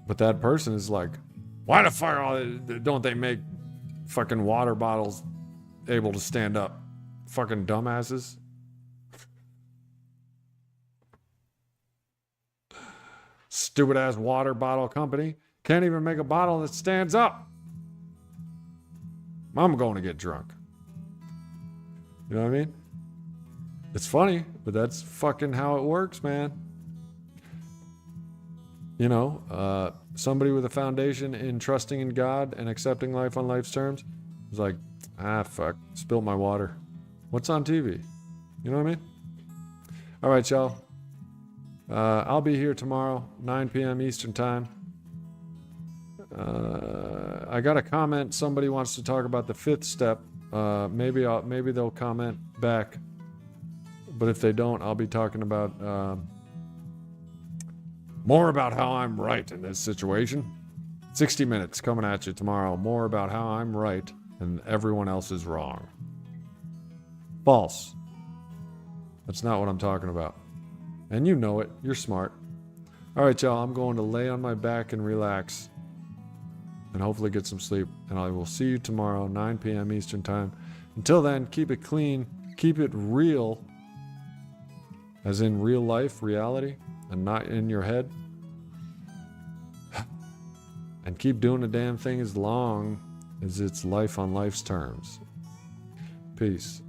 Speaker 1: But that person is like, why the fuck don't they make fucking water bottles able to stand up? Fucking dumbasses. Stupid ass water bottle company can't even make a bottle that stands up. I'm going to get drunk. You know what I mean? It's funny, but that's fucking how it works, man. Somebody with a foundation in trusting in God and accepting life on life's terms is like, fuck, spilled my water. What's on TV? You know what I mean? All right, y'all. I'll be here tomorrow, 9 p.m. Eastern time. I got a comment. Somebody wants to talk about the 5th step. Maybe they'll comment back. But if they don't, I'll be talking about more about how I'm right in this situation. 60 minutes coming at you tomorrow. More about how I'm right and everyone else is wrong. False. That's not what I'm talking about. And you know it. You're smart. All right, y'all. I'm going to lay on my back and relax and hopefully get some sleep. And I will see you tomorrow, 9 p.m. Eastern time. Until then, keep it clean. Keep it real. As in real life, reality, and not in your head. And keep doing the damn thing as long as it's life on life's terms. Peace.